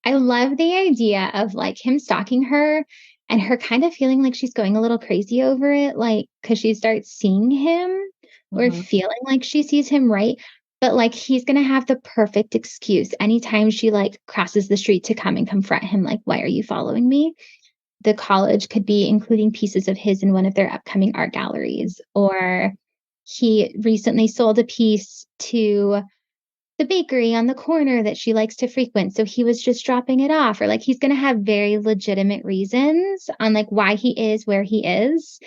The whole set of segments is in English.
I love the idea of like him stalking her and her kind of feeling like she's going a little crazy over it, like because she starts seeing him or Mhm. feeling like she sees him, right? But like he's gonna have the perfect excuse anytime she like crosses the street to come and confront him, like, why are you following me? The college could be including pieces of his in one of their upcoming art galleries, or he recently sold a piece to the bakery on the corner that she likes to frequent. So he was just dropping it off, or like he's going to have very legitimate reasons on like why he is where he is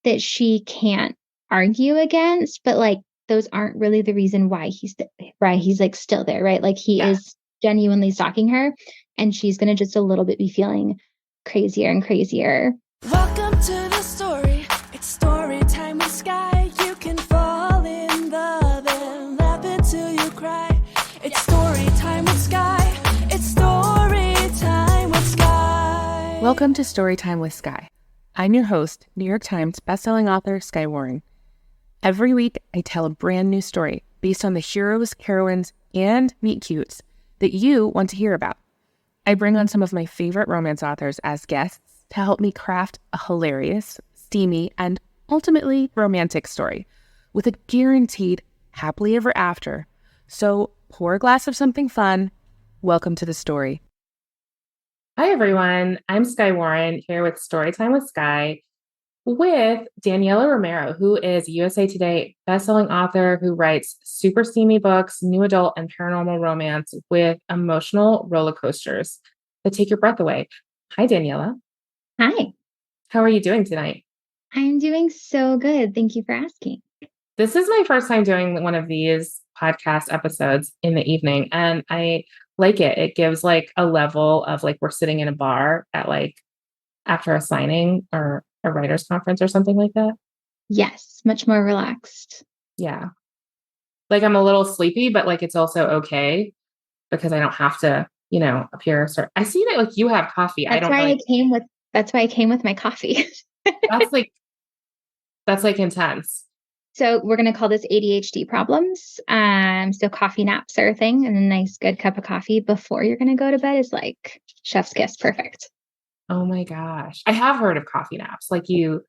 that she can't argue against. But like those aren't really the reason why he's like still there, right? Like he Yeah. is genuinely stalking her, and she's going to just a little bit be feeling crazier and crazier. Welcome to the story. It's story time with Skye. You can fall in love and laugh until you cry. It's story time with Skye. It's story time with Skye. Welcome to Storytime with Skye. I'm your host, New York Times bestselling author Skye Warren. Every week, I tell a brand new story based on the heroes, heroines, and meet-cutes that you want to hear about. I bring on some of my favorite romance authors as guests to help me craft a hilarious, steamy, and ultimately romantic story with a guaranteed happily ever after. So pour a glass of something fun. Welcome to the story. Hi, everyone. I'm Skye Warren here with Storytime with Skye with Daniela Romero, who is USA Today bestselling author who writes super steamy books, new adult and paranormal romance with emotional roller coasters that take your breath away. Hi, Daniela. Hi, How are you doing tonight? I'm doing so good. Thank you for asking. This is my first time doing one of these podcast episodes in the evening, and I like it. It gives like a level of like we're sitting in a bar at like after a signing or a writer's conference or something like that. Yes, much more relaxed. Yeah. Like I'm a little sleepy, but like it's also okay because I don't have to, appear. I see that like you have coffee. I That's don't why I really, came with that's why I came with my coffee. that's like, that's like intense. So we're gonna call this ADHD problems. So coffee naps are a thing, and a nice good cup of coffee before you're gonna go to bed is like chef's kiss. Perfect. Oh my gosh. I have heard of coffee naps. Like you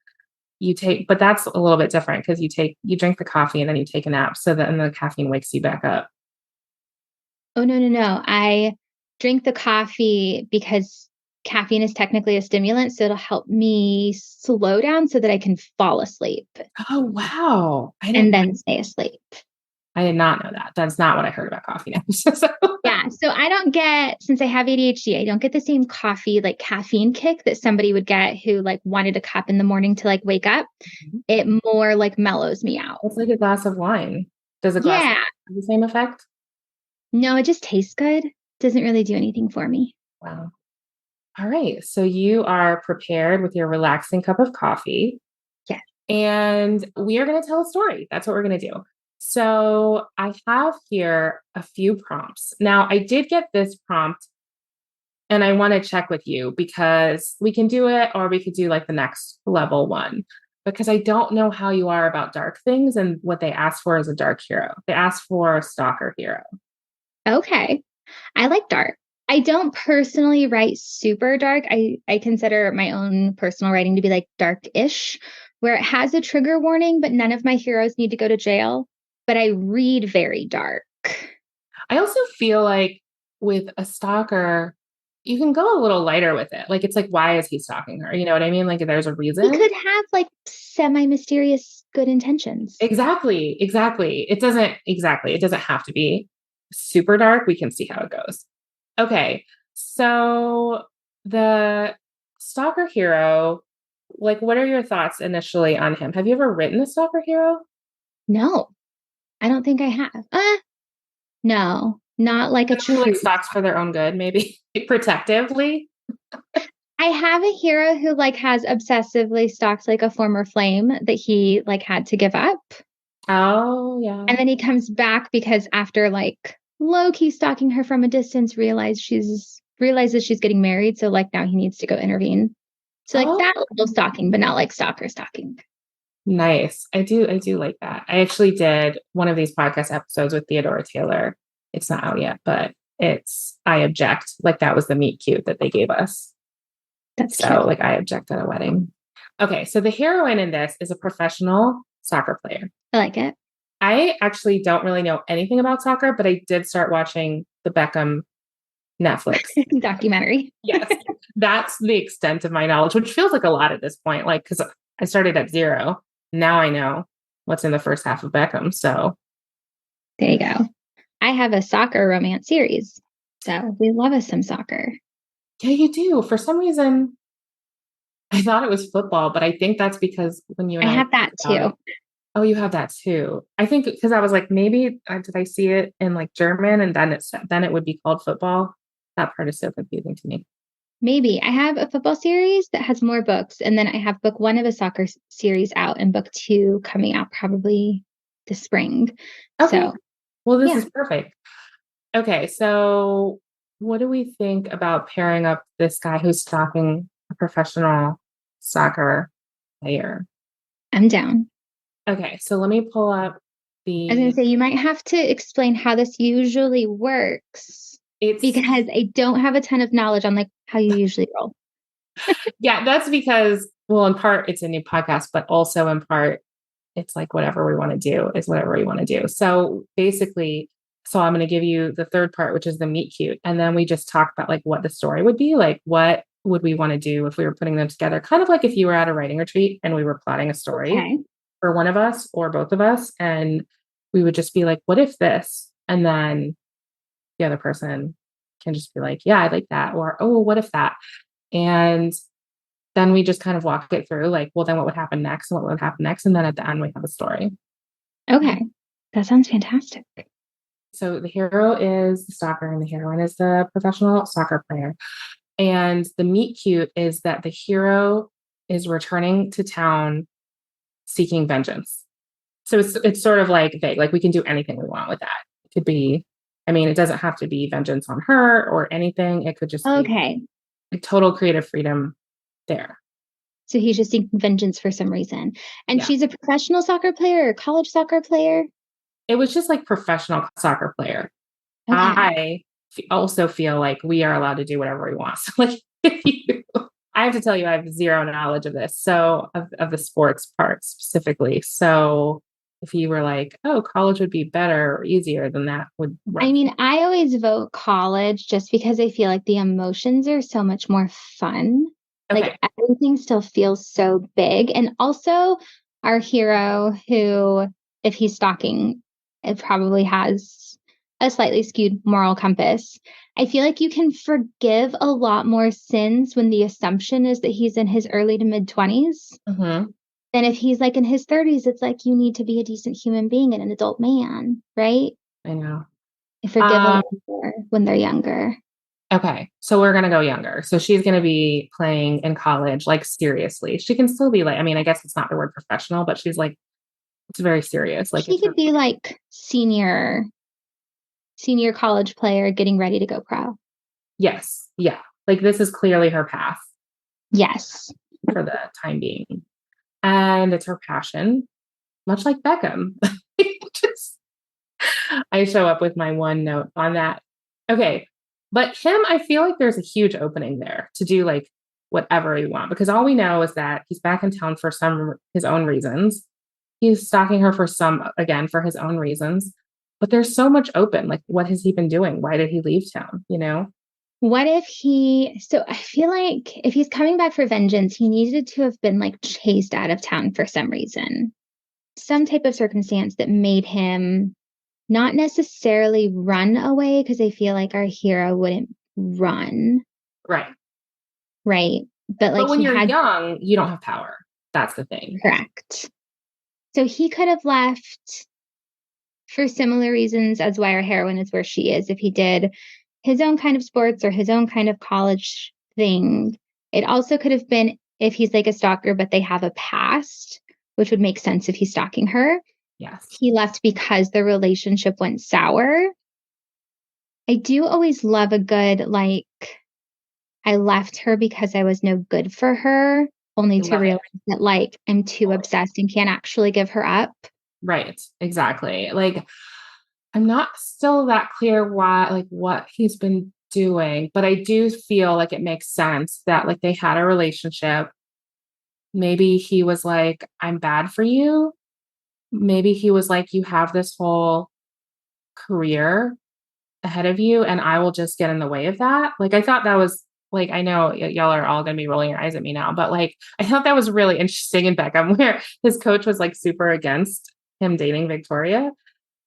take, but that's a little bit different because you drink the coffee and then you take a nap. So then the caffeine wakes you back up. Oh no, no, no. I drink the coffee because caffeine is technically a stimulant, so it'll help me slow down so that I can fall asleep Oh, wow. and then stay asleep. I did not know that. That's not what I heard about coffee naps. So, Yeah. So I don't get, since I have ADHD, I don't get the same coffee, like caffeine kick that somebody would get who like wanted a cup in the morning to like wake up. It more like mellows me out. it's like a glass of wine. Does a glass of Yeah. wine have the same effect? No, it just tastes good. Doesn't really do anything for me. Wow. All right. So you are prepared with your relaxing cup of coffee, Yeah. and we are going to tell a story. That's what we're going to do. So I have here a few prompts. Now, I did get this prompt, and I want to check with you because we can do it or we could do like the next level one because I don't know how you are about dark things and what they ask for is a dark hero. They ask for a stalker hero. Okay. I like dark. I don't personally write super dark. I consider my own personal writing to be like dark-ish, where it has a trigger warning, but none of my heroes need to go to jail. But I read very dark. I also feel like with a stalker, you can go a little lighter with it. Like it's like, why is he stalking her? You know what I mean? Like there's a He reason. could have like semi-mysterious good intentions. Exactly. It doesn't have to be super dark. We can see how it goes. Okay. So the stalker hero, like, what are your thoughts initially on him? Have you ever written a stalker hero? No, I don't think I have. No, not like a Who like true. stalks for their own good, maybe protectively? I have a hero who like has obsessively stalked like a former flame that he like had to give up. Oh, yeah. And then he comes back because after like low key stalking her from a distance, realizes she's getting married. So like now he needs to go intervene. So like Oh, that level stalking, but not like stalker stalking. nice. I do like that. I actually did one of these podcast episodes with Theodora Taylor. It's not out yet, but it's I object. Like that was the meet cute that they gave us. That's So cute. like I object at a wedding. Okay. So the heroine in this is a professional soccer player. I like it. I actually don't really know anything about soccer, but I did start watching the Beckham Netflix. Documentary. Yes. That's the extent of my knowledge, which feels like a lot at this point. Like, cause I started at 0. Now I know what's in the first half of Beckham. So There you go. I have a soccer romance series. So we love us some soccer. yeah, you do. For some reason, I thought it was football, but I think that's because when you and I I have that talked about too. it, oh, you have that too. I think because I was like, maybe did I see it in like German and then it would be called football. That part is so confusing to me. Maybe. I have a football series that has more books. And then I have book 1 of a soccer series out and book 2 coming out probably this spring. Okay. So, Well, this yeah. is perfect. Okay. So what do we think about pairing up this guy who's stalking a professional soccer player? I'm down. Okay. So let me pull up I was going the, to say, you might have to explain how this usually works it's, because I don't have a ton of knowledge on like how you usually roll. yeah, that's because, well, in part it's a new podcast, but also in part it's like whatever we want to do is whatever we want to do. So basically, so I'm going to give you the third part, which is the meet cute. And then we just talk about like what the story would be, like what would we want to do if we were putting them together? Kind of like if you were at a writing retreat and we were plotting a story Okay. for one of us or both of us. And we would just be like, what if this? And then the other person can just be like, yeah, I like that. Or, oh, what if that? And then we just kind of walk it through like, well, then what would happen next? And what would happen next? And then at the end, we have a story. Okay. That sounds fantastic. So the hero is the stalker and the heroine is the professional soccer player. And the meet cute is that the hero is returning to town seeking vengeance. So it's sort of like vague, like we can do anything we want with that. It could be, I mean, it doesn't have to be vengeance on her or anything. It could just be Okay. like total creative freedom there. So he's just seeking vengeance for some reason. And Yeah. she's a professional soccer player or college soccer player? It was just like professional soccer player. Okay. I also feel like we are allowed to do whatever we want. So like, I have to tell you, I have zero knowledge of this. So of the sports part specifically. So if you were like, oh, college would be better or easier than that would. I mean, I always vote college just because I feel like the emotions are so much more fun. Okay. Like everything still feels so big. And also our hero who, if he's stalking, it probably has a slightly skewed moral compass. I feel like you can forgive a lot more sins when the assumption is that he's in his early to mid 20s. Mm-hmm. Then if he's like in his 30s, it's like you need to be a decent human being and an adult man, right? I know. I forgive a lot more when they're younger. Okay. So we're going to go younger. So she's going to be playing in college, like seriously. She can still be like, I mean, I guess it's not the word professional, but she's like, it's very serious. Like She could be like senior college player getting ready to go pro. yes. Yeah. Like this is clearly her path Yes. for the time being. And it's her passion, much like Beckham. Just, I show up with my one note on that. Okay. But him, I feel like there's a huge opening there to do like whatever you want, because all we know is that he's back in town for his own reasons. He's stalking her for his own reasons. But there's so much open. Like, what has he been doing? Why did he leave town? You know? What if so I feel like if he's coming back for vengeance, he needed to have been like chased out of town for some reason. Some type of circumstance that made him not necessarily run away, because I feel like our hero wouldn't run. Right. Right. But like when you're young, you don't have power. That's the thing. Correct. So he could have left for similar reasons as why our heroine is where she is. If he did his own kind of sports or his own kind of college thing. It also could have been if he's like a stalker, but they have a past, which would make sense if he's stalking her. Yes. He left because the relationship went sour. I do always love a good, like, I left her because I was no good for her, only to realize that, like, I'm too obsessed and can't actually give her up. Right. Exactly. Like, I'm not still that clear why, like what he's been doing, but I do feel like it makes sense that like they had a relationship. Maybe he was like, I'm bad for you. Maybe he was like, you have this whole career ahead of you and I will just get in the way of that. Like, I thought that was like, I know y'all are all going to be rolling your eyes at me now, but like, I thought that was really interesting in Beckham where his coach was like super against him dating Victoria.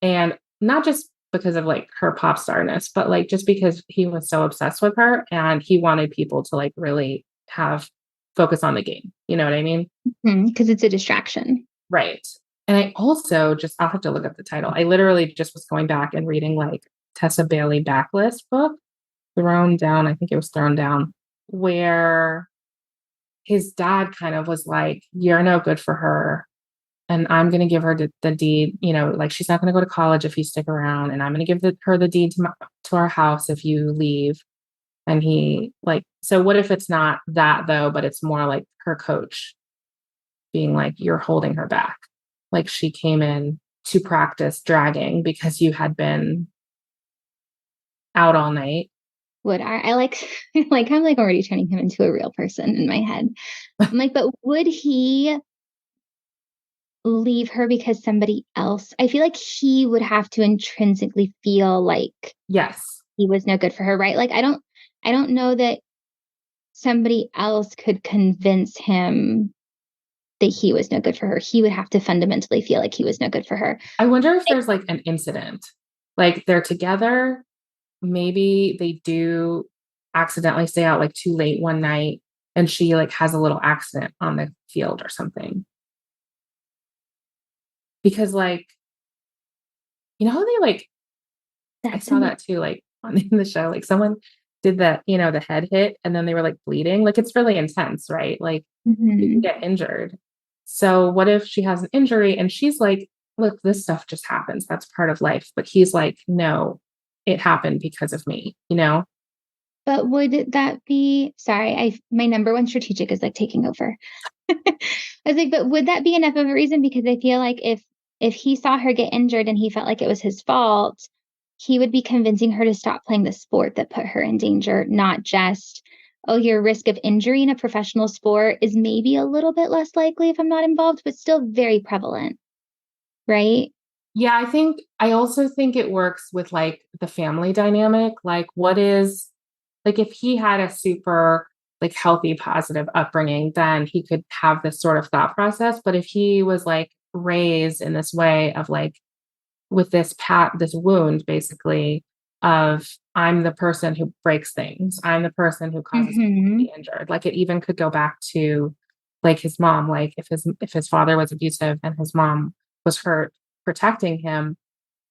And not just because of like her pop starness, but like just because he was so obsessed with her and he wanted people to like really have focus on the game. You know what I mean? Because it's a distraction. Right. And I also I'll have to look up the title. I literally just was going back and reading like Tessa Bailey Backlist book, Thrown Down. I think it was Thrown Down, where his dad kind of was like, you're no good for her. And I'm going to give her the deed, you know, like she's not going to go to college if you stick around. And I'm going to give her the deed to our house if you leave. And he like, so what if it's not that though, but it's more like her coach being like, you're holding her back. Like she came in to practice dragging because you had been out all night. Would I like, like, I'm like already turning him into a real person in my head. I'm like, but would he leave her because somebody else? I feel like he would have to intrinsically feel like Yes. he was no good for her, right? Like, I don't know that somebody else could convince him that he was no good for her. He would have to fundamentally feel like he was no good for her. I wonder if there's like an incident, like they're together. Maybe they do accidentally stay out like too late one night and she like has a little accident on the field or something. Because like, you know how they like, I saw that too, like on in the show, like someone did that, you know, the head hit and then they were like bleeding. Like it's really intense, right? Like you can get injured. So what if she has an injury and she's like, look, this stuff just happens. That's part of life. But he's like, no, it happened because of me, you know? But would that be, sorry, my number one strategic is like taking over. I was like, but would that be enough of a reason? Because I feel like if he saw her get injured and he felt like it was his fault, he would be convincing her to stop playing the sport that put her in danger, not just, oh, your risk of injury in a professional sport is maybe a little bit less likely if I'm not involved, but still very prevalent, right? Yeah, I also think it works with like the family dynamic. Like, what is, like, if he had a super like healthy, positive upbringing, then he could have this sort of thought process. But if he was like raised in this way of like, with this wound basically of I'm the person who breaks things. I'm the person who causes people to be injured. Like it even could go back to like his mom, like if his father was abusive and his mom was hurt protecting him,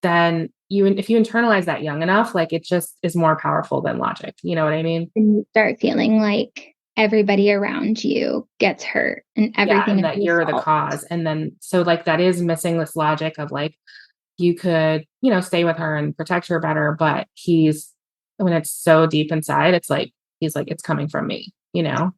then if you internalize that young enough, like it just is more powerful than logic. You know what I mean? And you start feeling like everybody around you gets hurt and Yeah, everything and is that your you're the fault. cause. And then so like that is missing this logic of like you could, you know, stay with her and protect her better, but when it's so deep inside, it's like he's like, it's coming from me, you know?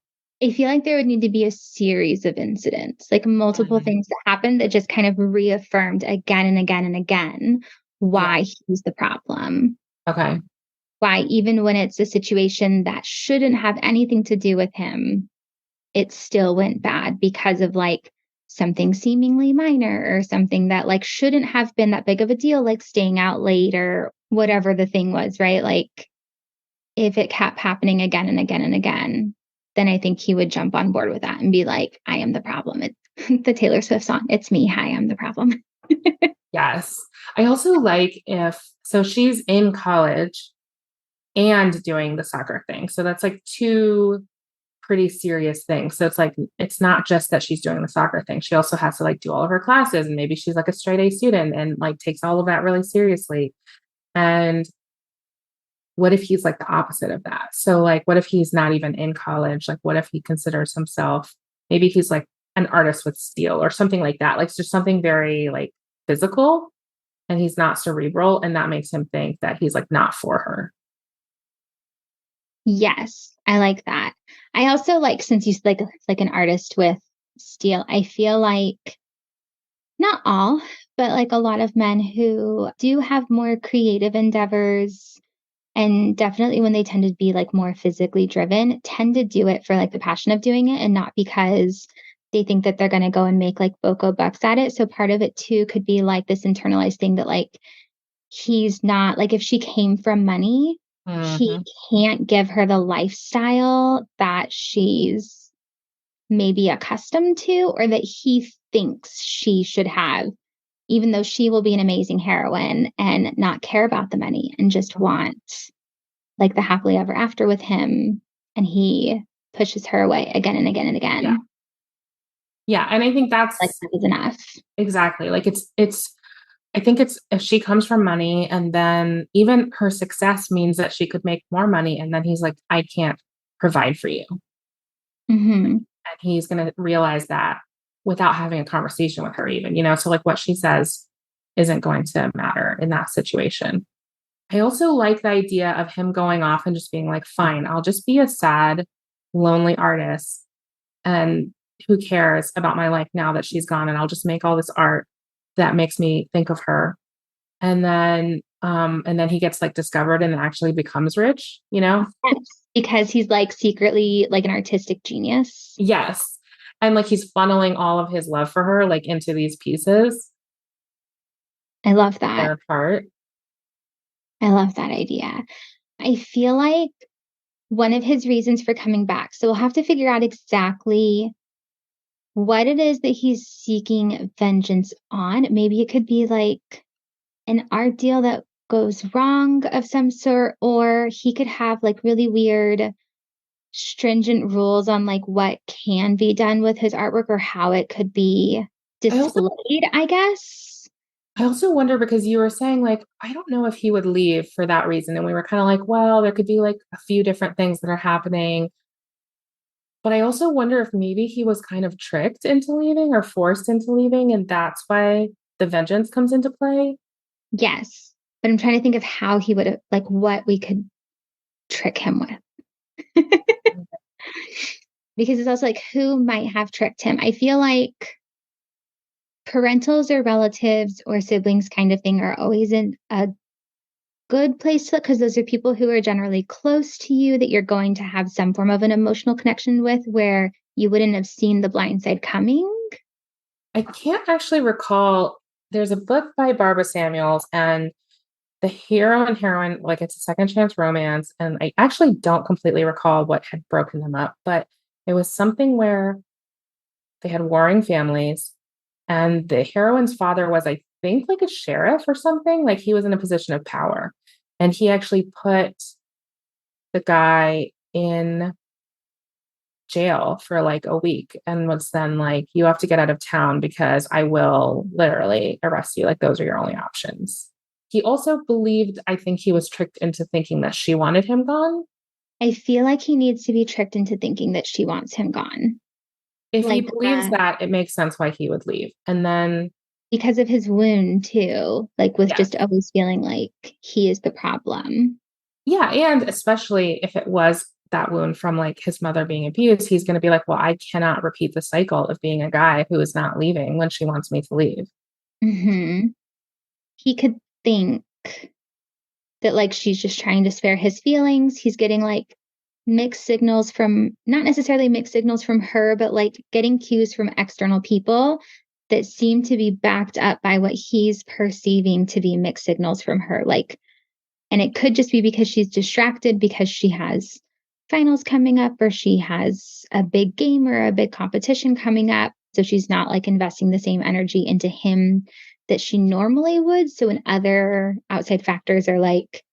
I feel like there would need to be a series of incidents, like multiple things that happened that just kind of reaffirmed again and again and again why he's the problem. Okay. Why, even when it's a situation that shouldn't have anything to do with him, it still went bad because of like something seemingly minor or something that like shouldn't have been that big of a deal, like staying out late or whatever the thing was, right? Like if it kept happening again and again and again, then I think he would jump on board with that and be like, I am the problem. It's the Taylor Swift song. It's me. Hi, I'm the problem. Yes. I also like so she's in college and doing the soccer thing. So that's like two pretty serious things. So it's like, it's not just that she's doing the soccer thing. She also has to like do all of her classes and maybe she's like a straight A student and like takes all of that really seriously. And what if he's like the opposite of that? So like, what if he's not even in college? Like, what if he considers himself, maybe he's like an artist with steel or something like that. Like it's just something very like physical and he's not cerebral. And that makes him think that he's like not for her. Yes, I like that. I also like, since you like an artist with steel, I feel like not all, But like a lot of men who do have more creative endeavors and definitely when they tend to be like more physically driven, tend to do it for like the passion of doing it and not because they think that they're going to go and make like Boko bucks at it. So part of it too could be like this internalized thing that like he's not like if she came from money, he Hmm. can't give her the lifestyle that she's maybe accustomed to or that he thinks she should have, even though she will be an amazing heroine and not care about the money and just want like the happily ever after with him. And he pushes her away again and again and Yeah. again. Yeah. And I think Like that's that is enough. exactly like I think it's if she comes from money and then even her success means that she could make more money. And then he's like, I can't provide for you. Hmm. And he's going to realize that without having a conversation with her, even, so like what she says isn't going to matter in that situation. I also like the idea of him going off and just being like, fine, I'll just be a sad, lonely artist. And who cares about my life now that she's gone? And I'll just make all this art that makes me think of her. And then he gets like discovered and actually becomes rich. Yes, because he's like secretly like an artistic genius. Yes. And like he's funneling all of his love for her like into these pieces. I love that. They're apart. I love that idea. I feel like one of his reasons for coming back. So we'll have to figure out exactly what it is that he's seeking vengeance on. Maybe it could be like an art deal that goes wrong of some sort, or he could have like really weird, stringent rules on like what can be done with his artwork or how it could be I also displayed, I guess. I also wonder because you were saying like I don't know if he would leave for that reason. And we were kind of like, well, there could be like a few different things that are happening. But I also wonder if maybe he was kind of tricked into leaving or forced into leaving, and that's why the vengeance comes into play. Yes. But I'm trying to think of how he would have, like, what we could trick him with. Because it's also like, who might have tricked him? I feel like parentals or relatives or siblings kind of thing are always in a good place to look because those are people who are generally close to you that you're going to have some form of an emotional connection with where you wouldn't have seen the blind side coming. I can't actually recall. There's a book by Barbara Samuels, and the hero and heroine, like it's a second chance romance. And I actually don't completely recall what had broken them up, but it was something where they had warring families. And the heroine's father was, I think, like a sheriff or something. Like he was in a position of power. And he actually put the guy in jail for like a week and was then like, you have to get out of town because I will literally arrest you. Like, those are your only options. He also believed, I think he was tricked into thinking that she wanted him gone. I feel like he needs to be tricked into thinking that she wants him gone. If he Like believes that, it makes sense why he would leave. And then, because of his wound too, like with yes. just always feeling like he is the problem. Yeah. And especially if it was that wound from like his mother being abused, he's going to be like, well, I cannot repeat the cycle of being a guy who is not leaving when she wants me to leave. Hmm. He could think that like she's just trying to spare his feelings. He's getting like mixed signals from not necessarily mixed signals from her, but like getting cues from external people that seem to be backed up by what he's perceiving to be mixed signals from her. Like, and it could just be because she's distracted because she has finals coming up or she has a big game or a big competition coming up. So she's not like investing the same energy into him that she normally would. So when other outside factors are like,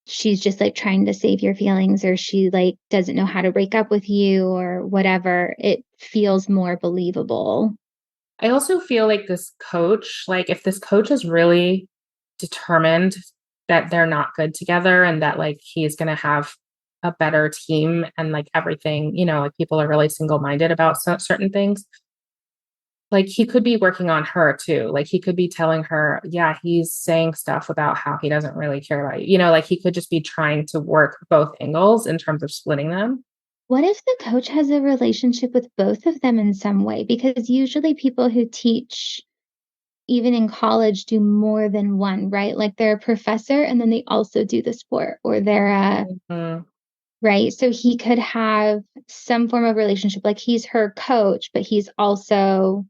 she's just like trying to save your feelings or she like doesn't know how to break up with you or whatever, it feels more believable. I also feel like this coach, like if this coach is really determined that they're not good together and that like he's going to have a better team and like everything, like people are really single-minded about certain things. Like he could be working on her too. Like he could be telling her, yeah, he's saying stuff about how he doesn't really care about you. Like he could just be trying to work both angles in terms of splitting them. What if the coach has a relationship with both of them in some way? Because usually people who teach even in college, do more than one, right? Like they're a professor and then they also do the sport, or they're a, right? So he could have some form of relationship. Like he's her coach, but he's also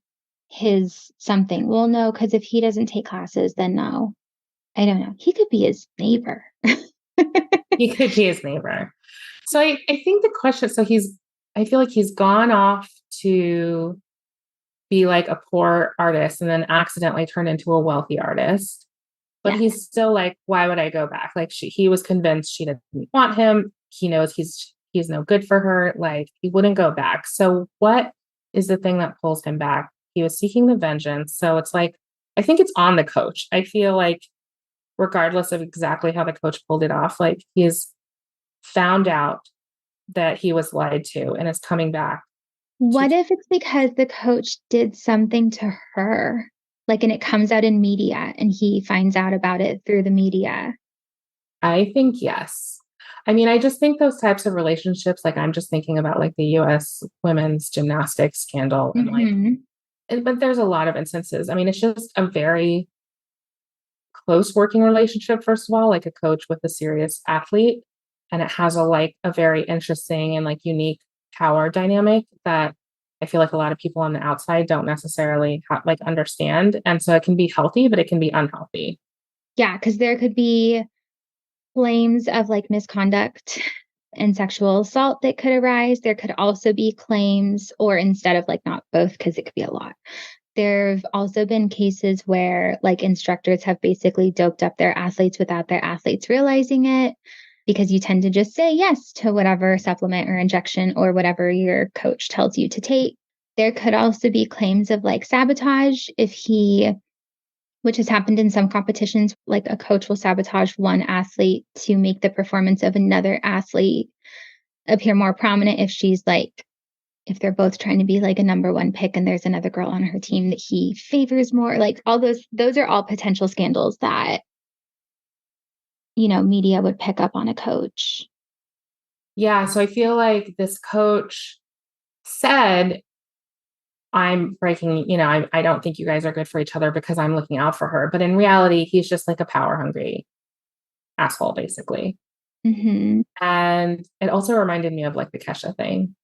his something. Well, no, because if he doesn't take classes, then no. I don't know. He could be his neighbor. He could be his neighbor. So I think the question, I feel like he's gone off to be like a poor artist and then accidentally turned into a wealthy artist. But Yeah. he's still like, why would I go back? Like he was convinced she didn't want him. He knows he's no good for her. Like he wouldn't go back. So what is the thing that pulls him back? He was seeking the vengeance. So it's like, I think it's on the coach. I feel like regardless of exactly how the coach pulled it off, like he's found out that he was lied to and is coming back. What if it's because the coach did something to her? Like, and it comes out in media and he finds out about it through the media. I think yes. I mean, I just think those types of relationships, like I'm just thinking about like the US women's gymnastics scandal and but there's a lot of instances. I mean, it's just a very close working relationship, first of all, like a coach with a serious athlete. And it has a very interesting and like unique power dynamic that I feel like a lot of people on the outside don't necessarily understand. And so it can be healthy, but it can be unhealthy. Yeah, because there could be claims of like misconduct and sexual assault that could arise. There could also be claims, or instead of like not both, because it could be a lot. There have also been cases where like instructors have basically doped up their athletes without their athletes realizing it, because you tend to just say yes to whatever supplement or injection or whatever your coach tells you to take. There could also be claims of like sabotage which has happened in some competitions, like a coach will sabotage one athlete to make the performance of another athlete appear more prominent if they're both trying to be like a number one pick and there's another girl on her team that he favors more. Like all those are all potential scandals that, media would pick up on a coach. Yeah. So I feel like this coach said, I'm breaking, I don't think you guys are good for each other because I'm looking out for her. But in reality, he's just like a power hungry asshole, basically. Mm-hmm. And it also reminded me of like the Kesha thing.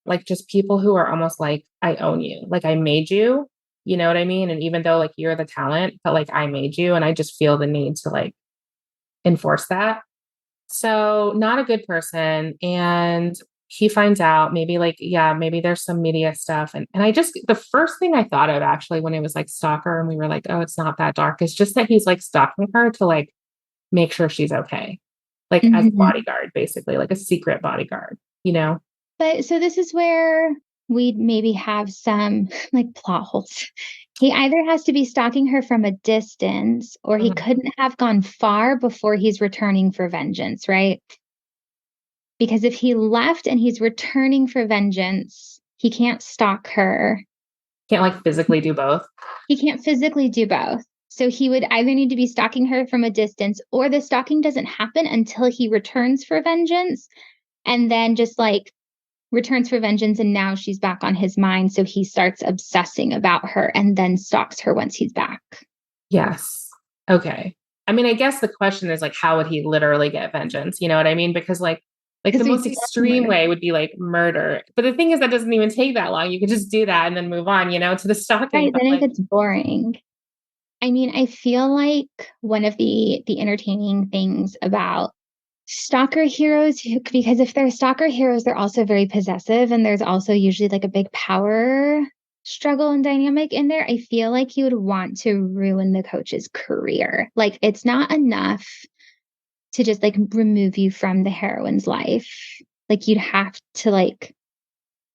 Like just people who are almost like, I own you. Like I made you, you know what I mean? And even though like you're the talent, but like I made you and I just feel the need to like enforce that. So not a good person. And he finds out maybe like, yeah, maybe there's some media stuff. And the first thing I thought of actually when it was like stalker and we were like, oh, it's not that dark. It's just that he's like stalking her to like make sure she's okay. Like as a bodyguard, basically, like a secret bodyguard, But so this is where we'd maybe have some like plot holes. He either has to be stalking her from a distance or he couldn't have gone far before he's returning for vengeance, right? Because if he left and he's returning for vengeance, he can't stalk her. Can't like physically do both. He can't physically do both. So he would either need to be stalking her from a distance or the stalking doesn't happen until he returns for vengeance and then just like returns for vengeance and now she's back on his mind. So he starts obsessing about her and then stalks her once he's back. Yes. Okay. I mean, I guess the question is like, how would he literally get vengeance? You know what I mean? Because like the most extreme way would be like murder. But the thing is that doesn't even take that long. You could just do that and then move on, to the stalking. Right, then it gets boring. I mean, I feel like one of the entertaining things about stalker heroes, because if they're stalker heroes, they're also very possessive and there's also usually like a big power struggle and dynamic in there. I feel like you would want to ruin the coach's career. Like it's not enough to just like remove you from the heroine's life. Like you'd have to like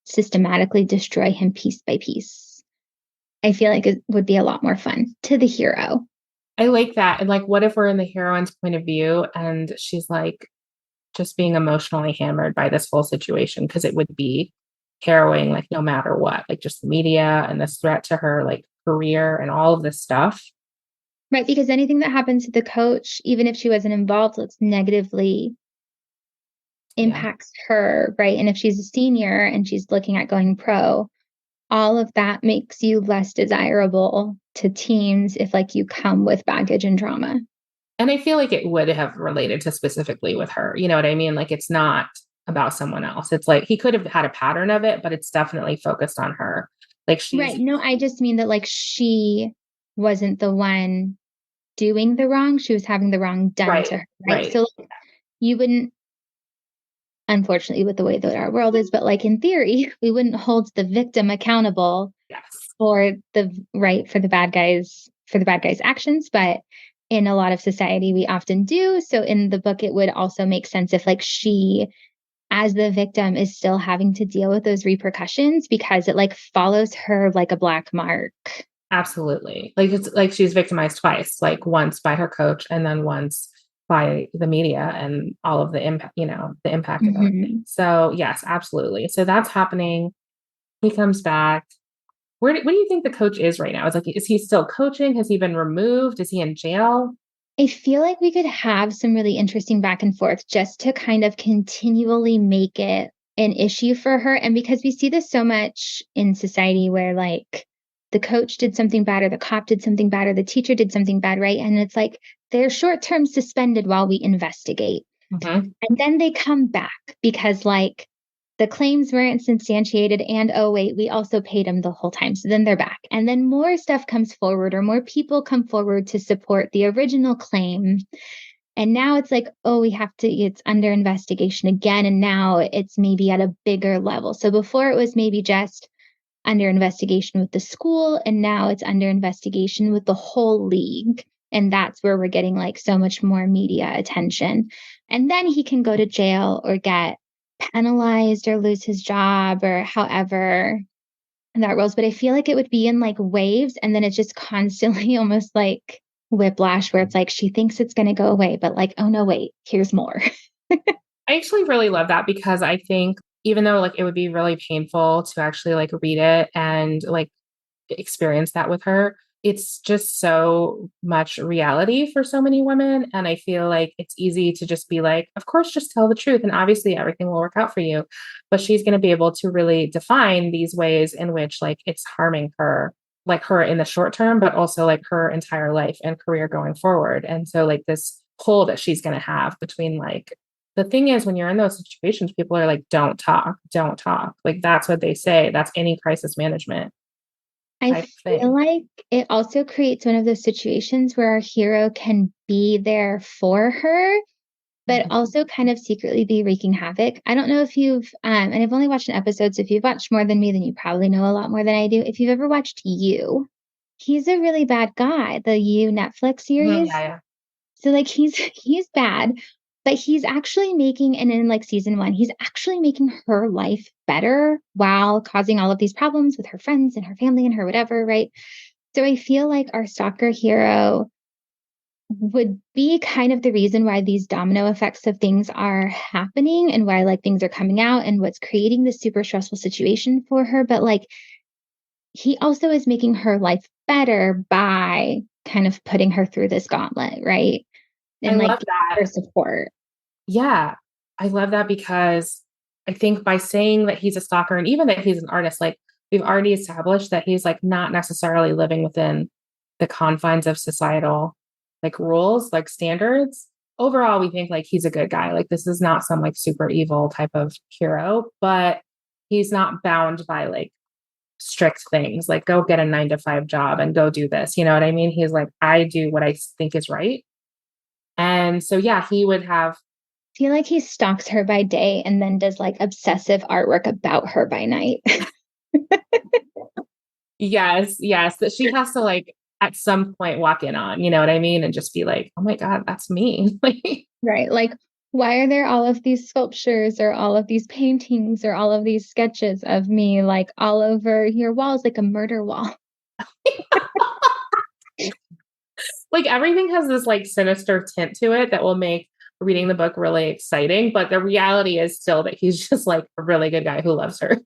systematically destroy him piece by piece. I feel like it would be a lot more fun to the hero. I like that. And like, what if we're in the heroine's point of view and she's like just being emotionally hammered by this whole situation? Because it would be harrowing, like no matter what, like just the media and this threat to her like career and all of this stuff. Right. Because anything that happens to the coach, even if she wasn't involved, let's negatively impacts her. Right. And if she's a senior and she's looking at going pro, all of that makes you less desirable to teens if like you come with baggage and trauma. And I feel like it would have related to specifically with her. You know what I mean? Like it's not about someone else. It's like he could have had a pattern of it, but it's definitely focused on her. Like she's Right. No, I just mean that like she wasn't the one doing the wrong. She was having the wrong done to right, her. Right. right. So like, you wouldn't, unfortunately, with the way that our world is, but like in theory, we wouldn't hold the victim accountable Yes. for the right for the bad guys' actions. But in a lot of society, we often do. So in the book, it would also make sense if like she as the victim is still having to deal with those repercussions because it like follows her like a black mark. Absolutely. Like it's like she's victimized twice, like once by her coach and then once by the media and all of the impact, the impact of everything. Mhm. So yes, absolutely. So that's happening. He comes back. What do you think the coach is right now? It's like, is he still coaching? Has he been removed? Is he in jail? I feel like we could have some really interesting back and forth just to kind of continually make it an issue for her. And because we see this so much in society where like the coach did something bad or the cop did something bad or the teacher did something bad, right? And it's like they're short term suspended while we investigate. Mhm. And then they come back because like the claims weren't substantiated and oh wait, we also paid them the whole time. So then they're back. And then more stuff comes forward or more people come forward to support the original claim. And now it's like, oh, it's under investigation again. And now it's maybe at a bigger level. So before it was maybe just under investigation with the school, and now it's under investigation with the whole league. And that's where we're getting like so much more media attention. And then he can go to jail or get penalized or lose his job or however that rolls. But I feel like it would be in like waves and then it's just constantly almost like whiplash where it's like she thinks it's going to go away, but like, oh no, wait, here's more. I actually really love that because I think even though like it would be really painful to actually like read it and like experience that with her, it's just so much reality for so many women. And I feel like it's easy to just be like, of course, just tell the truth. And obviously everything will work out for you. But she's going to be able to really define these ways in which like it's harming her, like her in the short term, but also like her entire life and career going forward. And so like this pull that she's going to have between like, the thing is, when you're in those situations, people are like, don't talk, don't talk. Like that's what they say. That's any crisis management I type feel thing. like it also creates one of those situations where our hero can be there for her, but Mhm. also kind of secretly be wreaking havoc. I don't know if and I've only watched an episode, so if you've watched more than me, then you probably know a lot more than I do. If you've ever watched You, he's a really bad guy, the You Netflix Mhm, series. yeah, yeah. So like he's bad, but he's actually making and in like season 1, he's actually making her life better while causing all of these problems with her friends and her family and her whatever, right? So I feel like our stalker hero would be kind of the reason why these domino effects of things are happening and why like things are coming out and what's creating this super stressful situation for her. But like he also is making her life better by kind of putting her through this gauntlet, right? I And like love that. her support. Yeah. I love that because I think by saying that he's a stalker and even that he's an artist, like we've already established that he's like not necessarily living within the confines of societal like rules, like standards. Overall, we think like he's a good guy. Like this is not some like super evil type of hero, but he's not bound by like strict things like go get a 9 to 5 job and go do this. You know what I mean? He's like, I do what I think is right. And so, yeah, he would have. Feel like he stalks her by day and then does like obsessive artwork about her by night. Yes, yes, that she has to, like, at some point walk in on, you know what I mean? And just be like, "Oh my god, that's me." Like Right. Like, why are there all of these sculptures or all of these paintings or all of these sketches of me like all over your walls like a murder wall? like, everything has this, like, sinister tint to it that will make reading the book really exciting, but the reality is still that he's just, like, a really good guy who loves her.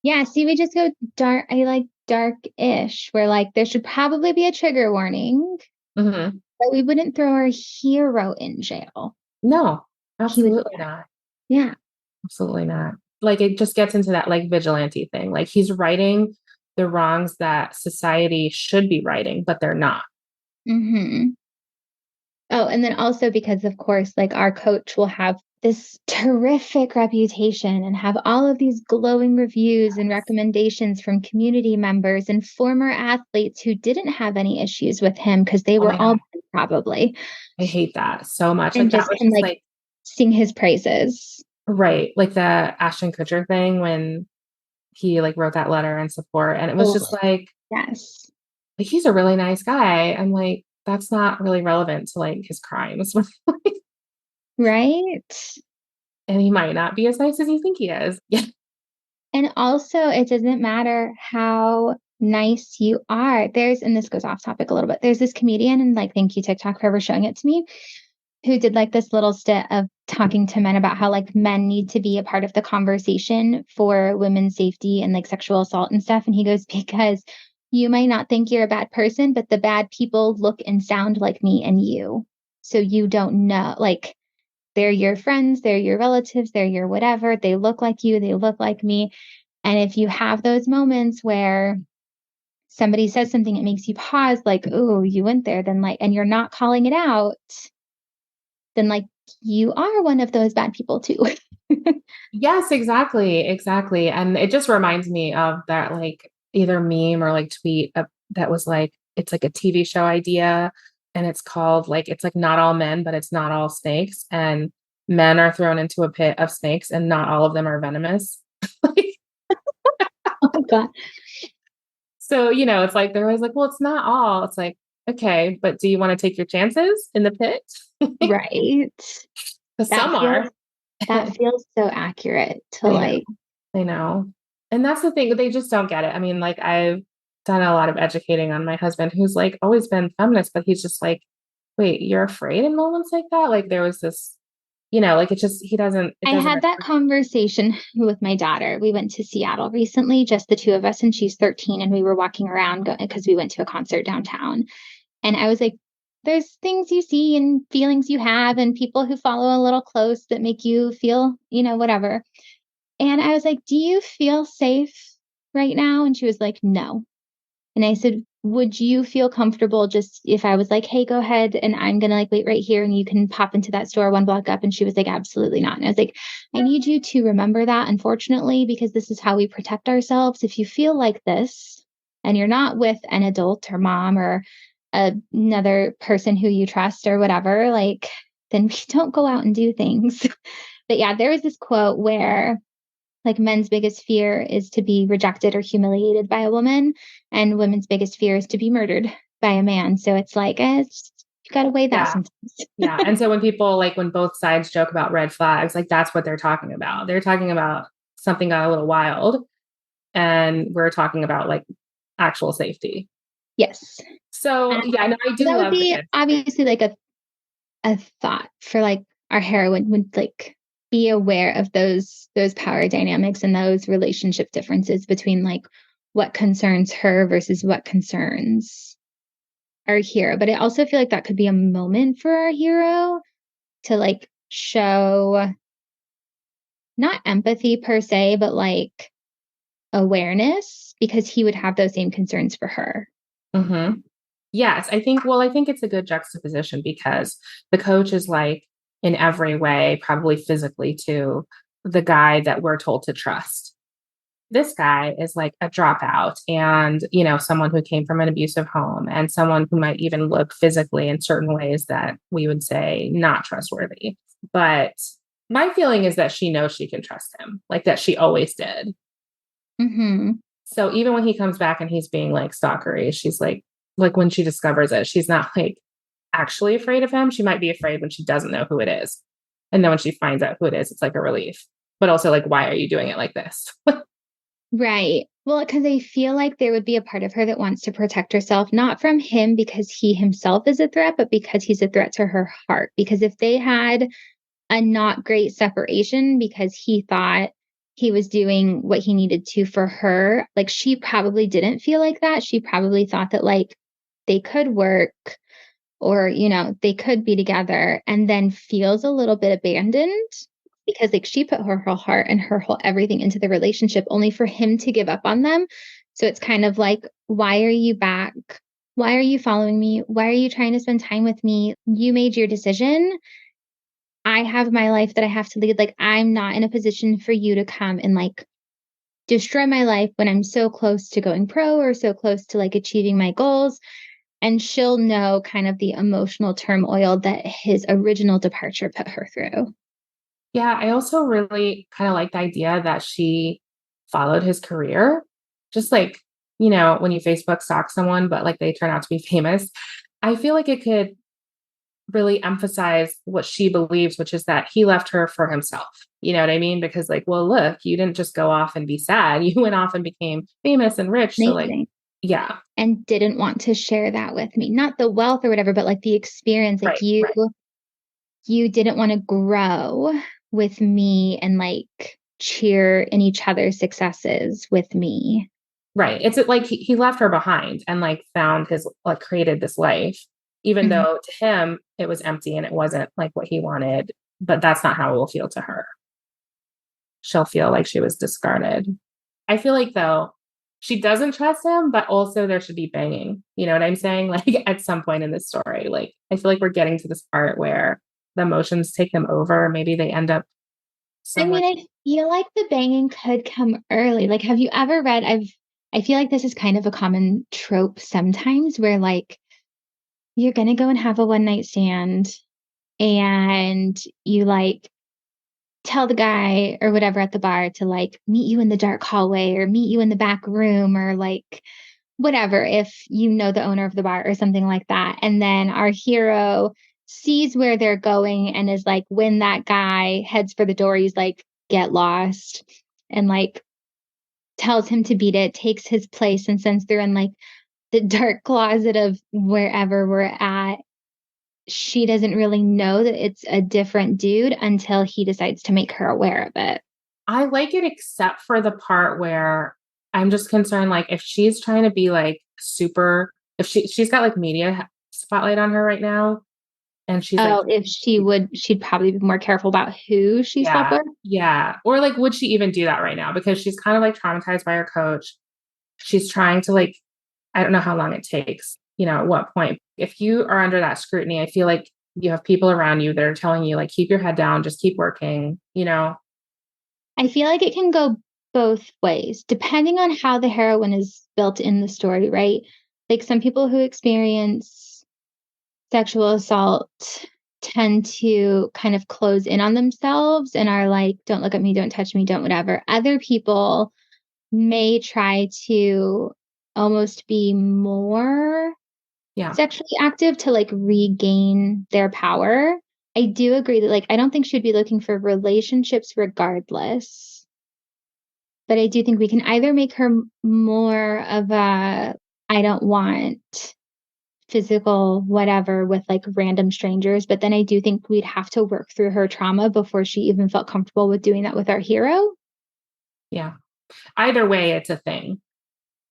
Yeah, see, we just go dark. I like dark-ish, where like there should probably be a trigger warning, Mhm. but we wouldn't throw our hero in jail. No, He would be absolutely back. not, Yeah. absolutely not. like it just gets into that like vigilante thing. Like he's righting the wrongs that society should be righting, but they're not. Mhm. Oh, and then also because, of course, like, our coach will have this terrific reputation and have all of these glowing reviews and recommendations from community members and former athletes who didn't have any issues with him because they Oh were my all God. men probably, I hate that so much. and Like that just was can, just like, like, sing his praises. right. Like the Ashton Kutcher thing when he like wrote that letter in support. And it was Oh, just yes. like he's a really nice guy. I'm like, that's not really relevant to like his crimes. Right? And he might not be as nice as you think he is. Yeah. And also, it doesn't matter how nice you are. And this goes off topic a little bit. There's this comedian, and like, thank you, TikTok, for ever showing it to me, who did like this little stint of talking to men about how like men need to be a part of the conversation for women's safety and like sexual assault and stuff. And he goes, because you might not think you're a bad person, but the bad people look and sound like me and you. So you don't know, like, they're your friends, they're your relatives, they're your whatever. They look like you, they look like me. And if you have those moments where somebody says something, it makes you pause, like, oh, you went there, then like, and you're not calling it out, then like you are one of those bad people too. Yes, exactly. Exactly. And it just reminds me of that like either meme or like tweet that was like, it's like a TV show idea. And it's called like, it's like not all men, but it's not all snakes. And men are thrown into a pit of snakes and not all of them are venomous. Oh my God. So, it's like they're always like, well, it's not all. It's like, okay, but do you want to take your chances in the pit? Right. Because That some feels are. that feels so accurate to I know. like, I know. And that's the thing, they just don't get it. I mean, like I've done a lot of educating on my husband who's like always been feminist, but he's just like, wait, you're afraid in moments like that? Like there was this, like it I doesn't. had that conversation with my daughter. We went to Seattle recently, just the two of us, and she's 13, and we were walking around because we went to a concert downtown. And I was like, there's things you see and feelings you have and people who follow a little close that make you feel, whatever. And I was like, do you feel safe right now? And she was like, no. And I said, would you feel comfortable just if I was like, hey, go ahead and I'm going to like wait right here and you can pop into that store one block up? And she was like, absolutely not. And I was like, I need you to remember that, unfortunately, because this is how we protect ourselves. If you feel like this and you're not with an adult or mom or another person who you trust or whatever, like, then we don't go out and do things. But yeah, there was this quote where like men's biggest fear is to be rejected or humiliated by a woman, and women's biggest fear is to be murdered by a man. So it's like, you got to weigh that Yeah. sometimes. Yeah. And so when people like when both sides joke about red flags, like that's what they're talking about. They're talking about something got a little wild and we're talking about like actual safety. Yes. So yeah, no, I do That would love be it. obviously like a thought for like our heroine would like be aware of those power dynamics and those relationship differences between like what concerns her versus what concerns our hero. But I also feel like that could be a moment for our hero to like show not empathy per se, but like awareness because he would have those same concerns for her. Mm-hmm. Yes, I think it's a good juxtaposition because the coach is like in every way, probably physically too, the guy that we're told to trust. This guy is like a dropout and, someone who came from an abusive home and someone who might even look physically in certain ways that we would say not trustworthy. But my feeling is that she knows she can trust him, like that she always did. Mm-hmm. So even when he comes back and he's being like stalkery, she's like when she discovers it, she's not like actually afraid of him. She might be afraid when she doesn't know who it is. And then when she finds out who it is, it's like a relief. But also like, why are you doing it like this? Right. Well, because I feel like there would be a part of her that wants to protect herself, not from him because he himself is a threat, but because he's a threat to her heart. Because if they had a not great separation because he thought he was doing what he needed to for her, like she probably didn't feel like that. She probably thought that like they could work or, they could be together and then feels a little bit abandoned because like she put her whole heart and her whole everything into the relationship only for him to give up on them. So it's kind of like, why are you back? Why are you following me? Why are you trying to spend time with me? You made your decision. I have my life that I have to lead. Like, I'm not in a position for you to come and like destroy my life when I'm so close to going pro or so close to like achieving my goals. And she'll know kind of the emotional turmoil that his original departure put her through. Yeah, I also really kind of like the idea that she followed his career. Just like, when you Facebook stalk someone, but like they turn out to be famous. I feel like it could really emphasize what she believes, which is that he left her for himself. You know what I mean? Because like, well, look, you didn't just go off and be sad. You went off and became famous and rich. So like, Amazing. yeah. And didn't want to share that with me. Not the wealth or whatever, but like the experience. Like Right. you didn't want to grow with me and like cheer in each other's successes with me. Right. It's like he left her behind and like found his like created this life, even Mhm. though to him it was empty and it wasn't like what he wanted. But that's not how it will feel to her. She'll feel like she was discarded. I feel like though she doesn't trust him, but also there should be banging. You know what I'm saying? Like at some point in this story, like I feel like we're getting to this part where the emotions take them over. Maybe they end up I somewhere. mean, I feel like the banging could come early. Like, have you ever read? I feel like this is kind of a common trope sometimes where like you're gonna go and have a one night stand and you like tell the guy or whatever at the bar to like meet you in the dark hallway or meet you in the back room or like whatever, if you know the owner of the bar or something like that. And then our hero sees where they're going and is like, when that guy heads for the door, he's like, get lost and like tells him to beat it, takes his place and since they're in like the dark closet of wherever we're at, she doesn't really know that it's a different dude until he decides to make her aware of it. I like it except for the part where I'm just concerned, like if she's trying to be like super, if she's got like media spotlight on her right now, and she's like, Oh, if she would, she'd probably be more careful about who she slept yeah, with. yeah, or like would she even do that right now? Because she's kind of like traumatized by her coach. She's trying to like, I don't know how long it takes. At what point, if you are under that scrutiny, I feel like you have people around you that are telling you like, keep your head down, just keep working. I feel like it can go both ways, depending on how the heroine is built in the story, right? Like some people who experience sexual assault tend to kind of close in on themselves and are like, don't look at me, don't touch me, don't whatever. Other people may try to almost be more Yeah. sexually active to like regain their power. I do agree that like I don't think she'd be looking for relationships regardless. But I do think we can either make her more of a I don't want physical whatever with like random strangers, but then I do think we'd have to work through her trauma before she even felt comfortable with doing that with our hero. Yeah. Either way, it's a thing.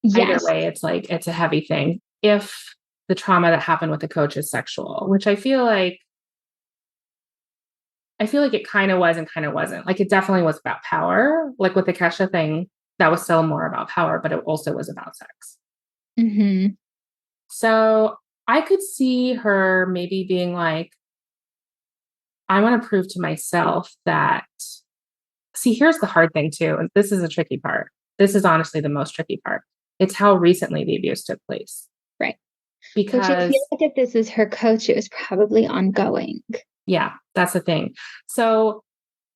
Either Yes. way, it's like it's a heavy thing. If the trauma that happened with the coach is sexual, which I feel like it kind of was and kind of wasn't. Like it definitely was about power. Like with the Kesha thing, that was still more about power, but it also was about sex. Mhm. So I could see her maybe being like, I want to prove to myself that. See, here's the hard thing too, and this is a tricky part. This is honestly the most tricky part. It's how recently the abuse took place. Right. Which I feel Because like if this is her coach, it was probably ongoing. yeah, that's the thing. So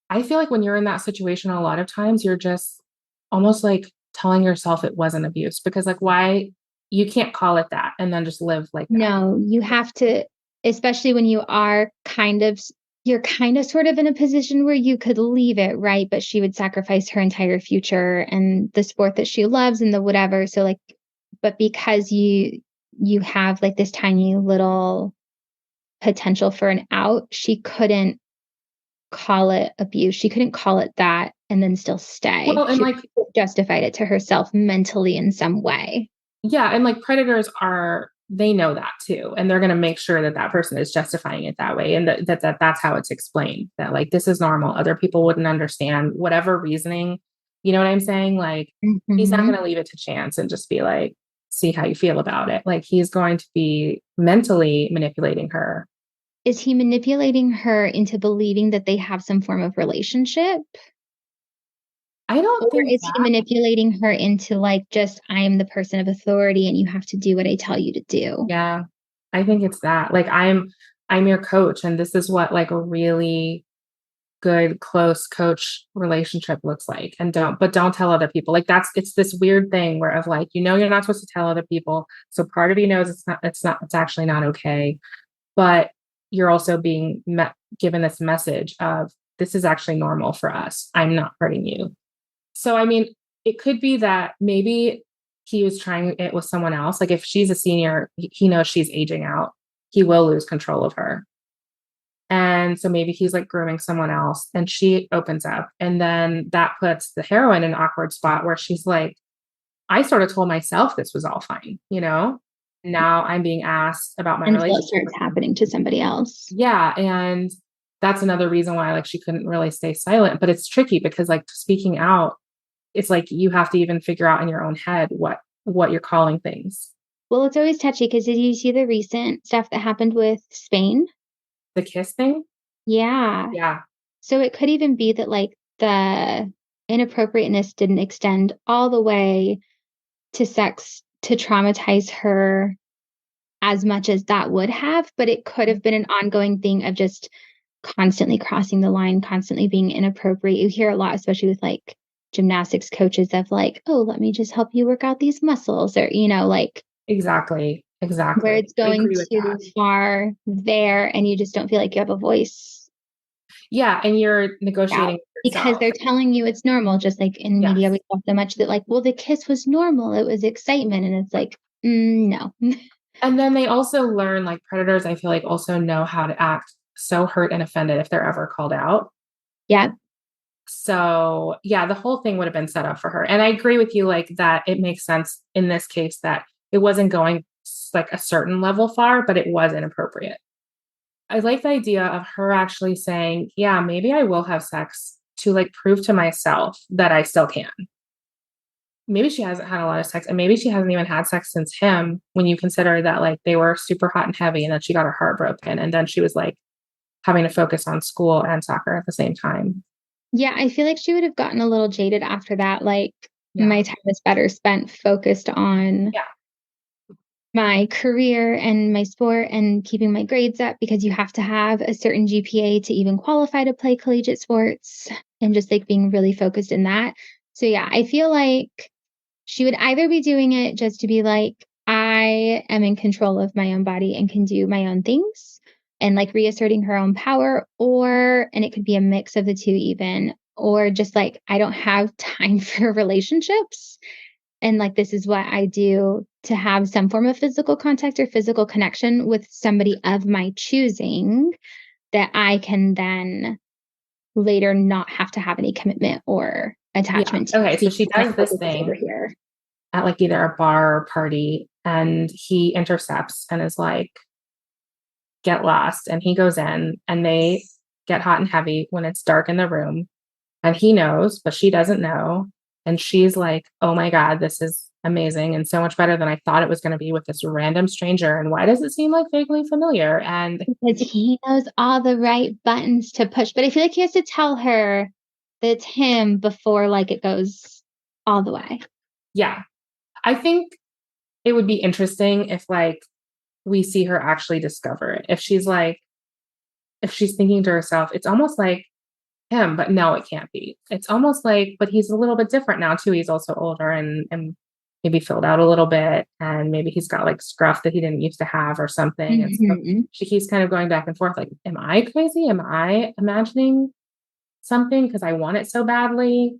I feel like when you're in that situation, a lot of times you're just almost like telling yourself it wasn't abuse because, like, why you can't call it that and then just live like that. No, you have to, especially when you are you're kind of sort of in a position where you could leave it, right? But she would sacrifice her entire future and the sport that she loves and the whatever. So like, but because you have like this tiny little potential for an out, she couldn't call it abuse. She couldn't call it that and then still stay. Well, and She like, justified it to herself mentally in some way. yeah, and like predators are they know that too. And they're going to make sure that that person is justifying it that way. And that's how it's explained, that like, this is normal. Other people wouldn't understand whatever reasoning, you know what I'm saying? Like, he's not going Mhm. to leave it to chance and just be like, see how you feel about it. Like, he's going to be mentally manipulating her. Is he manipulating her into believing that they have some form of relationship? I don't Or think is he that. manipulating her into, like, just, "I am the person of authority, and you have to do what I tell you to do"? Yeah, I think it's that. Like, I'm your coach, and this is what like a really good close coach relationship looks like. And don't tell other people. Like, it's this weird thing where of like, you're not supposed to tell other people. So part of you knows it's actually not okay. But you're also being given this message of, this is actually normal for us. I'm not hurting you. So I mean, it could be that maybe he was trying it with someone else. Like, if she's a senior, he knows she's aging out. He will lose control of her. And so maybe he's like grooming someone else, and she opens up. And then that puts the heroine in an awkward spot where she's like, I sort of told myself this was all fine, Now I'm being asked about my Until it relationship starts with him. happening to somebody else. Yeah. And that's another reason why like she couldn't really stay silent. But it's tricky because like speaking out, it's like you have to even figure out in your own head what you're calling things. Well, it's always touchy because did you see the recent stuff that happened with Spain? The kiss thing? Yeah. Yeah. So it could even be that, like, the inappropriateness didn't extend all the way to sex to traumatize her as much as that would have, but it could have been an ongoing thing of just constantly crossing the line, constantly being inappropriate. You hear a lot, especially with, like, gymnastics coaches of, like, "Oh, let me just help you work out these muscles," or, like, Exactly. where Exactly. it's I going agree with too that. far there, and you just don't feel like you have a voice Yeah. And you're out negotiating with because yourself. they're telling you it's normal, just like in media, Yes. we talk so much that, like, "Well, the kiss was normal, it was excitement," and it's like, no." And then they also learn, like, predators, I feel like, also know how to act so hurt and offended if they're ever called out. Yeah. So, yeah, the whole thing would have been set up for her. And I agree with you, like, that it makes sense in this case that it wasn't going like a certain level far, but it was inappropriate. I like the idea of her actually saying, yeah, maybe I will have sex to like prove to myself that I still can. Maybe she hasn't had a lot of sex, and maybe she hasn't even had sex since him, when you consider that like they were super hot and heavy, and then she got her heart broken, and then she was like having to focus on school and soccer at the same time. Yeah, I feel like she would have gotten a little jaded after that, like, Yeah. my time is better spent focused on Yeah. my career and my sport and keeping my grades up because you have to have a certain GPA to even qualify to play collegiate sports and just, like, being really focused in that. So, yeah, I feel like she would either be doing it just to be like, "I am in control of my own body and can do my own things," and, like, reasserting her own power, or and it could be a mix of the 2 even, or just like, "I don't have time for relationships, and, like, this is what I do to have some form of physical contact or physical connection with somebody of my choosing that I can then later not have to have any commitment or Yeah. attachment to Okay. So she because my does this focus is over thing here." at like either a bar or party, and he intercepts and is like, get lost. And he goes in, and they get hot and heavy when it's dark in the room. And he knows, but she doesn't know. And she's like, oh my God, this is amazing and so much better than I thought it was going to be with this random stranger. And why does it seem like vaguely familiar? And Because he knows all the right buttons to push, but I feel like he has to tell her that it's him before, like, it goes all the way. yeah, I think it would be interesting if like we see her actually discover it. If she's thinking to herself, it's almost like him, but no, it can't be. It's almost like, but he's a little bit different now too. He's also older and maybe filled out a little bit, and maybe he's got like scruff that he didn't used to have or something. And so Mhm. she keeps kind of going back and forth, like, am I crazy? Am I imagining something because I want it so badly?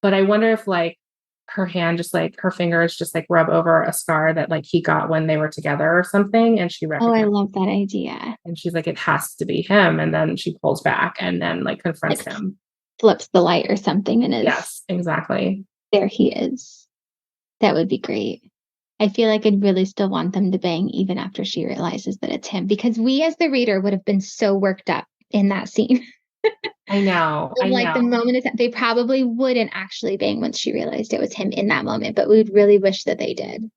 But I wonder if like her hand just like her fingers just like rub over a scar that like he got when they were together or something, and she Oh, I recognizes. love that idea. And she's like, it has to be him. And then she pulls back and then like confronts Like, him. flips the light or something and is Yes, exactly. there he is. That would be great. I feel like I'd really still want them to bang even after she realizes that it's him, because we as the reader would have been so worked up in that scene. I know. I Like the know. moment they probably wouldn't actually bang once she realized it was him in that moment, but we would really wish that they did.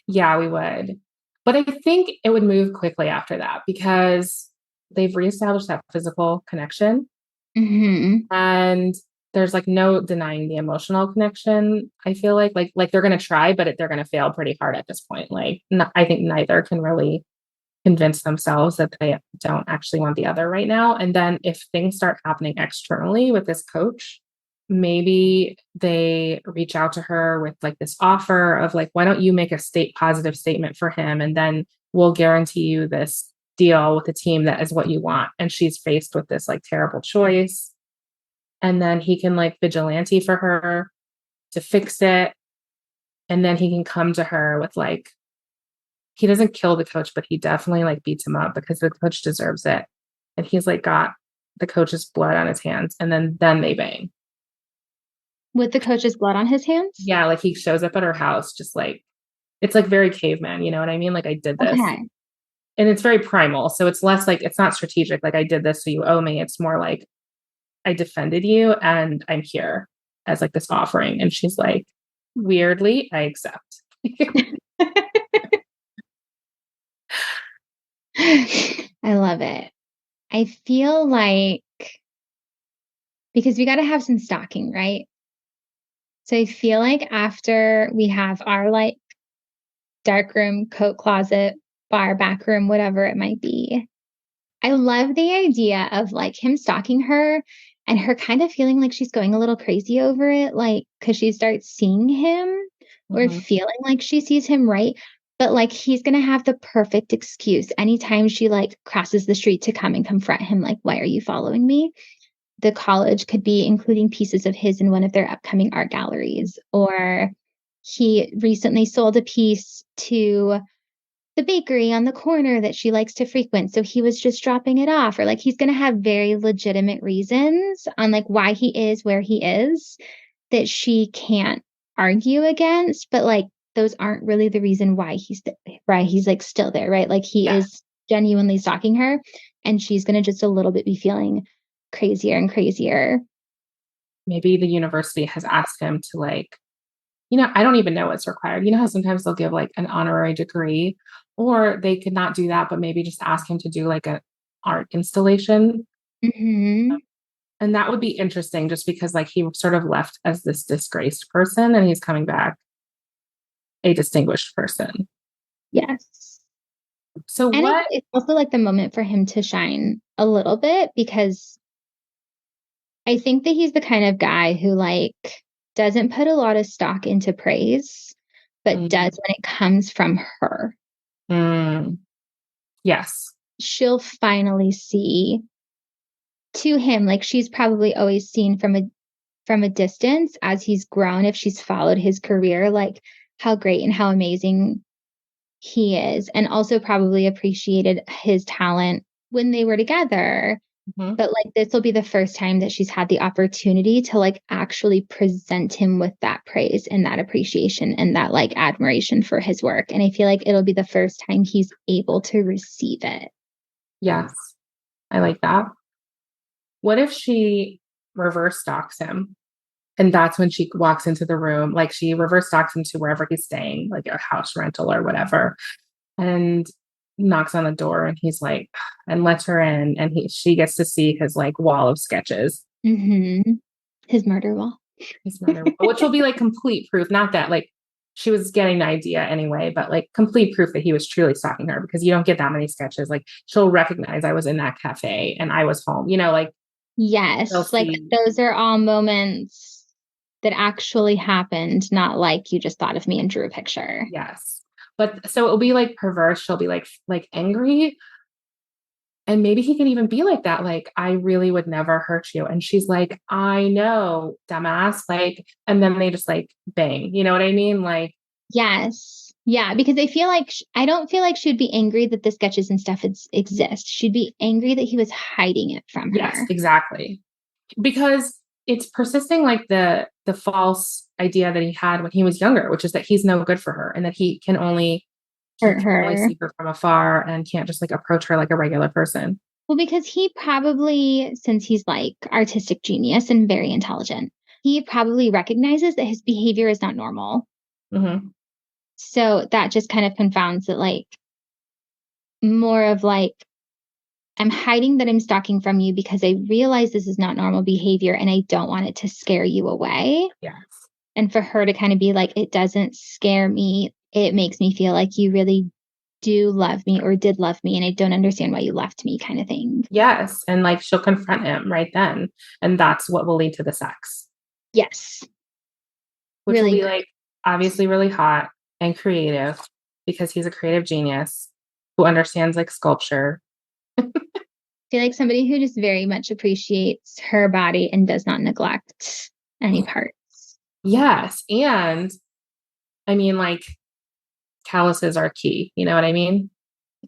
Yeah, we would. But I think it would move quickly after that because they've reestablished that physical connection. Hmm. And there's like no denying the emotional connection. I feel like they're going to try, but they're going to fail pretty hard at this point. Like, I think neither can really convince themselves that they don't actually want the other right now. And then if things start happening externally with this coach, maybe they reach out to her with like this offer of like, why don't you make a positive statement for him? And then we'll guarantee you this deal with a team that is what you want. And she's faced with this like terrible choice. And then he can like vigilante for her to fix it. And then he can come to her with like, he doesn't kill the coach, but he definitely like beats him up because the coach deserves it. And he's like got the coach's blood on his hands. And then they bang. With the coach's blood on his hands? Yeah, like he shows up at her house, just like it's like very caveman, you know what I mean? Like I did this. Okay. And it's very primal. So it's less like it's not strategic, like I did this, so you owe me. It's more like I defended you and I'm here as like this offering. And she's like, weirdly, I accept. I love it. I feel like, because we got to have some stalking, right? So I feel like after we have our like dark room, coat closet, bar, back room, whatever it might be, I love the idea of like him stalking her and her kind of feeling like she's going a little crazy over it, like because she starts seeing him or Mhm. feeling like she sees him, right? But like he's gonna have the perfect excuse anytime she like crosses the street to come and confront him, like, why are you following me? The college could be including pieces of his in one of their upcoming art galleries, or he recently sold a piece to the bakery on the corner that she likes to frequent, so he was just dropping it off, or like he's going to have very legitimate reasons on like why he is where he is that she can't argue against, but like those aren't really the reason why he's like still there, right? Like he Yeah. is genuinely stalking her, and she's going to just a little bit be feeling crazier and crazier. Maybe the university has asked him to like, I don't even know what's required. You know how sometimes they'll give like an honorary degree, or they could not do that, but maybe just ask him to do like an art installation. Mhm. And that would be interesting just because like he was sort of left as this disgraced person and he's coming back a distinguished person. Yes. So And what it's also like the moment for him to shine a little bit, because I think that he's the kind of guy who like doesn't put a lot of stock into praise, but mm, does when it comes from her. mm, yes. She'll finally see to him, like she's probably always seen from a distance as he's grown, if she's followed his career, like how great and how amazing he is, and also probably appreciated his talent when they were together. Mhm. But like this will be the first time that she's had the opportunity to like actually present him with that praise and that appreciation and that like admiration for his work. And I feel like it'll be the first time he's able to receive it. Yes. I like that. What if she reverse stalks him? And that's when she walks into the room, like she reverse stalks him to wherever he's staying, like a house rental or whatever, and knocks on the door and he's like, and lets her in. And she gets to see his like wall of sketches, Mm-hmm. His murder wall. his murder, which will be like complete proof. Not that like she was getting the idea anyway, but like complete proof that he was truly stalking her because you don't get that many sketches. Like she'll recognize I was in that cafe and I was home, like they'll Yes. Like see. those are all moments that actually happened, not like you just thought of me and drew a picture. Yes. But so it'll be like perverse. She'll be like angry. And maybe he can even be like that. Like, I really would never hurt you. And she's like, I know, dumbass. Like, and then they just like bang. You know what I mean? Like, Yes. Yeah, because I feel like I don't feel like she'd be angry that the sketches and stuff exist. She'd be angry that he was hiding it from yes, her. exactly. Because it's persisting like the false idea that he had when he was younger, which is that he's no good for her and that he Hurt can only her. see her from afar and can't just like approach her like a regular person. Well, because he probably, since he's like artistic genius and very intelligent, he probably recognizes that his behavior is not normal. Mm-hmm. So that just kind of confounds it, like more of like, I'm hiding that I'm stalking from you because I realize this is not normal behavior and I don't want it to scare you away. Yes. And for her to kind of be like, it doesn't scare me. It makes me feel like you really do love me or did love me. And I don't understand why you left me, kind of thing. Yes. And like she'll confront him right then. And that's what will lead to the sex, Yes. which will Really be good. like obviously really hot and creative because he's a creative genius who understands like sculpture. I feel like somebody who just very much appreciates her body and does not neglect any parts. Yes. And I mean, like, calluses are key. You know what I mean?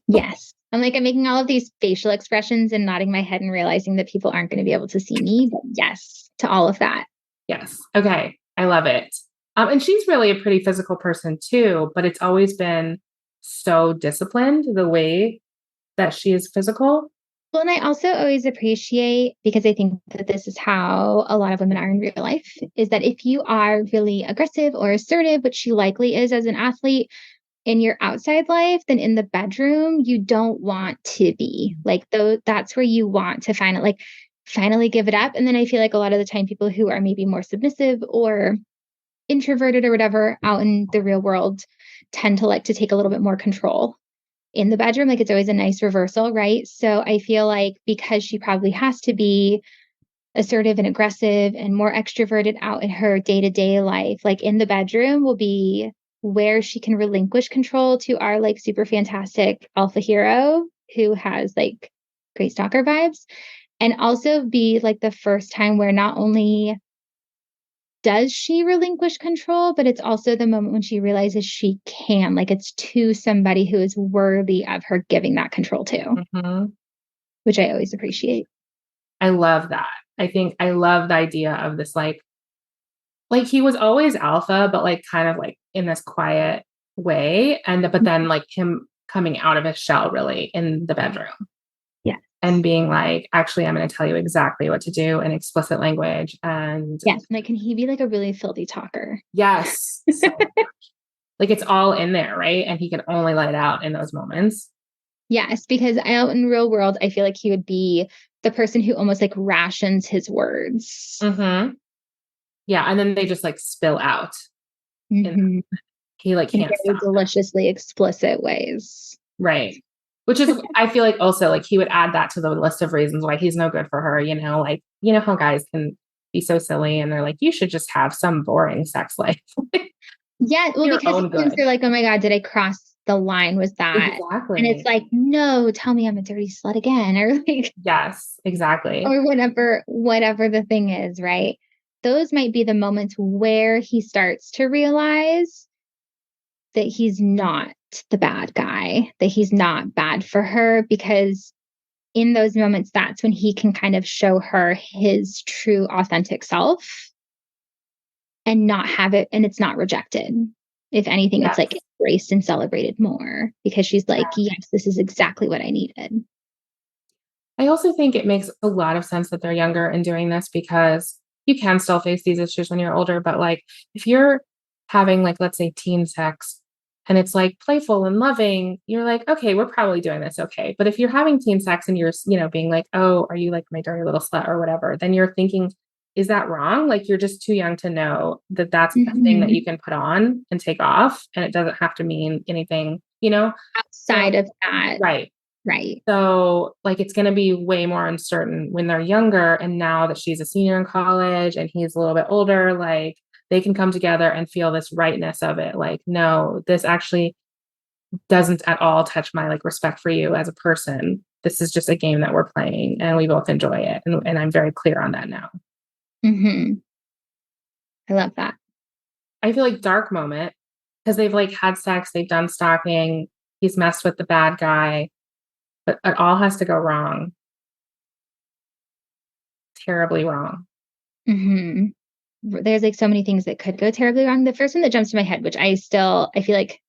Yes. I'm making all of these facial expressions and nodding my head and realizing that people aren't going to be able to see me. But yes, to all of that. Yes. Okay. I love it. And she's really a pretty physical person too, but it's always been so disciplined the way that she is physical. Well, and I also always appreciate, because I think that this is how a lot of women are in real life, is that if you are really aggressive or assertive, which she likely is as an athlete, in your outside life, then in the bedroom, you don't want to be like, though, that's where you want to find it, like finally give it up. And then I feel like a lot of the time, people who are maybe more submissive or introverted or whatever out in the real world tend to like to take a little bit more control in the bedroom. Like it's always a nice reversal, right? So I feel like because she probably has to be assertive and aggressive and more extroverted out in her day-to-day life, like in the bedroom will be where she can relinquish control to our like super fantastic alpha hero who has like great stalker vibes, and also be like the first time where not only does she relinquish control, but it's also the moment when she realizes she can, like it's to somebody who is worthy of her giving that control to, Mm-hmm. which I always appreciate. I love that. I think I love the idea of this like he was always alpha, but like kind of like in this quiet way. But then like him coming out of his shell really in the bedroom. Yeah. And being like, actually, I'm going to tell you exactly what to do in explicit language. And Yes. Like, can he be like a really filthy talker? yes. So like it's all in there, right? And he can only let it out in those moments. Yes, because out in real world, I feel like he would be the person who almost like rations his words. Mm-hmm. Yeah. And then they just like spill out. Mm-hmm. He like In can't very stop. deliciously explicit ways. Right. Which is, I feel like also like he would add that to the list of reasons why he's no good for her. You know, like, you know how guys can be so silly and they're like, you should just have some boring sex life. Yeah, well, Your because own sometimes good. they're like, oh my God, did I cross the line? Was that? And it's Exactly. like, no, tell me I'm a dirty slut again, or like, Yes, exactly. or whatever the thing is, right? Those might be the moments where he starts to realize that he's not the bad guy, that he's not bad for her, because in those moments, that's when he can kind of show her his true, authentic self and not have it, and it's not rejected. If anything, it's Yes. like embraced and celebrated more because she's like, yes, this is exactly what I needed. I also think it makes a lot of sense that they're younger and doing this because you can still face these issues when you're older. But like if you're having like, let's say teen sex and it's like playful and loving, you're like, okay, we're probably doing this. Okay. But if you're having teen sex and you're, you know, being like, oh, are you like my dirty little slut or whatever, then you're thinking, is that wrong? Like you're just too young to know that that's a thing that you can put on and take off. And it doesn't have to mean anything, you know? Outside of that. Right. Right. So like it's going to be way more uncertain when they're younger. And now that she's a senior in college and he's a little bit older, like they can come together and feel this rightness of it. Like, no, this actually doesn't at all touch my like respect for you as a person. This is just a game that we're playing and we both enjoy it. And I'm very clear on that now. Mm-hmm. I love that. I feel like dark moment because they've like had sex, they've done stalking, he's messed with the bad guy, but it all has to go wrong. Terribly wrong. hmm There's like so many things that could go terribly wrong. The first one that jumps to my head, which I feel like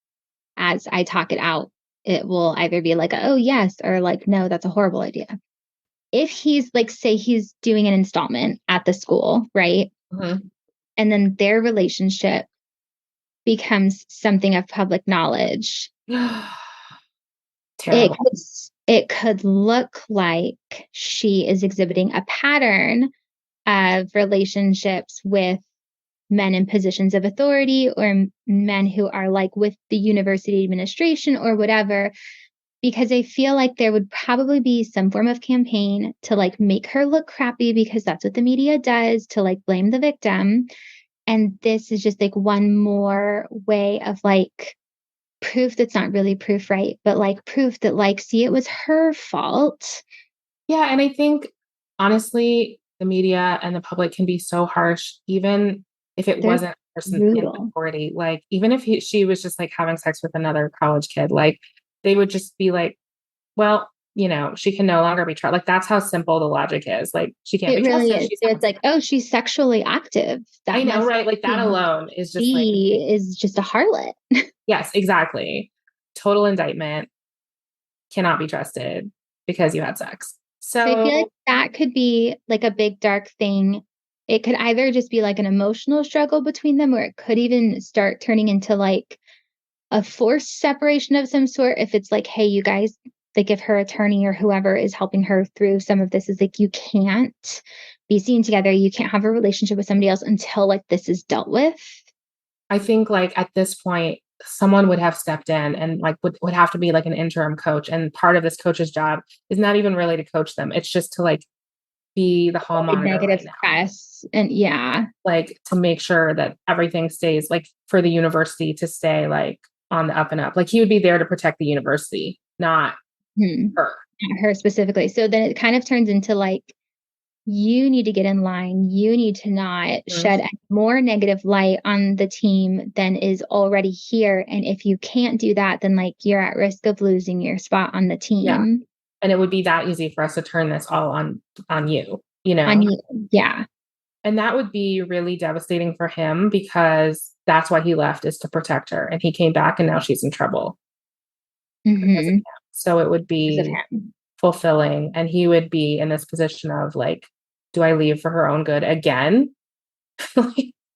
as I talk it out, it will either be like, oh, yes, or like, no, that's a horrible idea. If he's like, say he's doing an installment at the school, right? Mhm. And then their relationship becomes something of public knowledge, it Terrible. could, it could look like she is exhibiting a pattern of relationships with men in positions of authority or men who are like with the university administration or whatever, because I feel like there would probably be some form of campaign to like make her look crappy because that's what the media does, to like blame the victim. And this is just like one more way of like proof that's not really proof, right? But like proof that like, see, it was her fault. Yeah. And I think honestly, the media and the public can be so harsh, even if it They're wasn't a person in brutal. authority. Like, even if she was just like having sex with another college kid, like they would just be like, well, she can no longer be trusted. Like, that's how simple the logic is. Like, she can't It be really trusted. is. She's It's like, oh, she's sexually active. I That know, must right? Like, that mean alone is just like, she is just a harlot. yes, exactly. Total indictment, cannot be trusted because you had sex. So I feel like So, that could be like a big dark thing. It could either just be like an emotional struggle between them, or it could even start turning into like a forced separation of some sort. If it's like, hey, you guys, like if her attorney or whoever is helping her through some of this is like, you can't be seen together. You can't have a relationship with somebody else until like this is dealt with. I think like at this point, someone would have stepped in and like would have to be like an interim coach. And part of this coach's job is not even really to coach them. It's just to like be the hall monitor Negative right now. press. And yeah. Like to make sure that everything stays like for the university to stay like on the up and up. Like he would be there to protect the university, not her. Not her specifically. So then it kind of turns into like, you need to get in line. You need to not Mhm. shed any more negative light on the team than is already here. And if you can't do that, then like you're at risk of losing your spot on the Yeah. team. And it would be that easy for us to turn this all on you, On you. Yeah. And that would be really devastating for him because that's why he left, is to protect her. And he came back and now she's in trouble because of Mm-hmm. him. So it would Because of be him. fulfilling. And he would be in this position of like, do I leave for her own good again?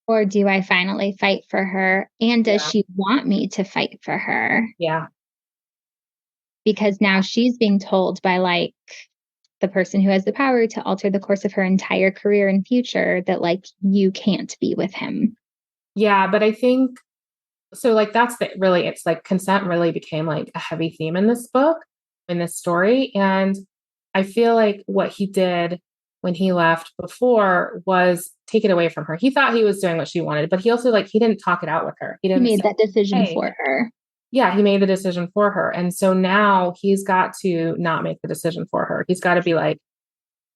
Or do I finally fight for her? And does Yeah. she want me to fight for her? Yeah. Because now she's being told by like the person who has the power to alter the course of her entire career and future that like you can't be with him. Yeah. But I think so, like, it's like consent really became like a heavy theme in this book, in this story. And I feel like what he did when he left before was take it away from her. He thought he was doing what she wanted, but he also like, he didn't talk it out with her. He He didn't made say, that decision hey, for her. yeah, he made the decision for her. And so now he's got to not make the decision for her. He's got to be like,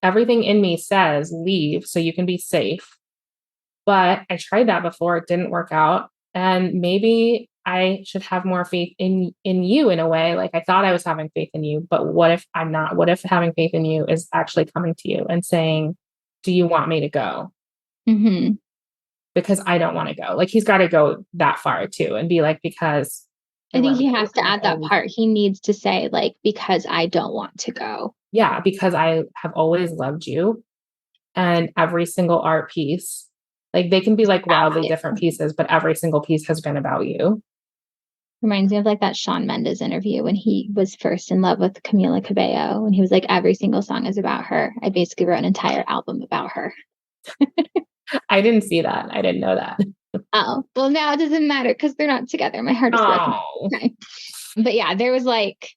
everything in me says leave so you can be safe. But I tried that before, it didn't work out. And maybe I should have more faith in you in a way. Like I thought I was having faith in you, but what if I'm not? What if having faith in you is actually coming to you and saying, do you want me to go? Mm-hmm. Because I don't want to go. Like he's got to go that far too and be like, because I think love he you, has to I've add that always part. He needs to say, like, because I don't want to go. yeah, because I have always loved you. And every single art piece, like they can be like wildly different pieces, but every single piece has been about you. Reminds me of like that Shawn Mendes interview when he was first in love with Camila Cabello, and he was like, every single song is about her. I basically wrote an entire album about her. I didn't see that. I didn't know that. Oh, well, now it doesn't matter because they're not together. My heart is broken. Oh, Okay. But yeah, there was like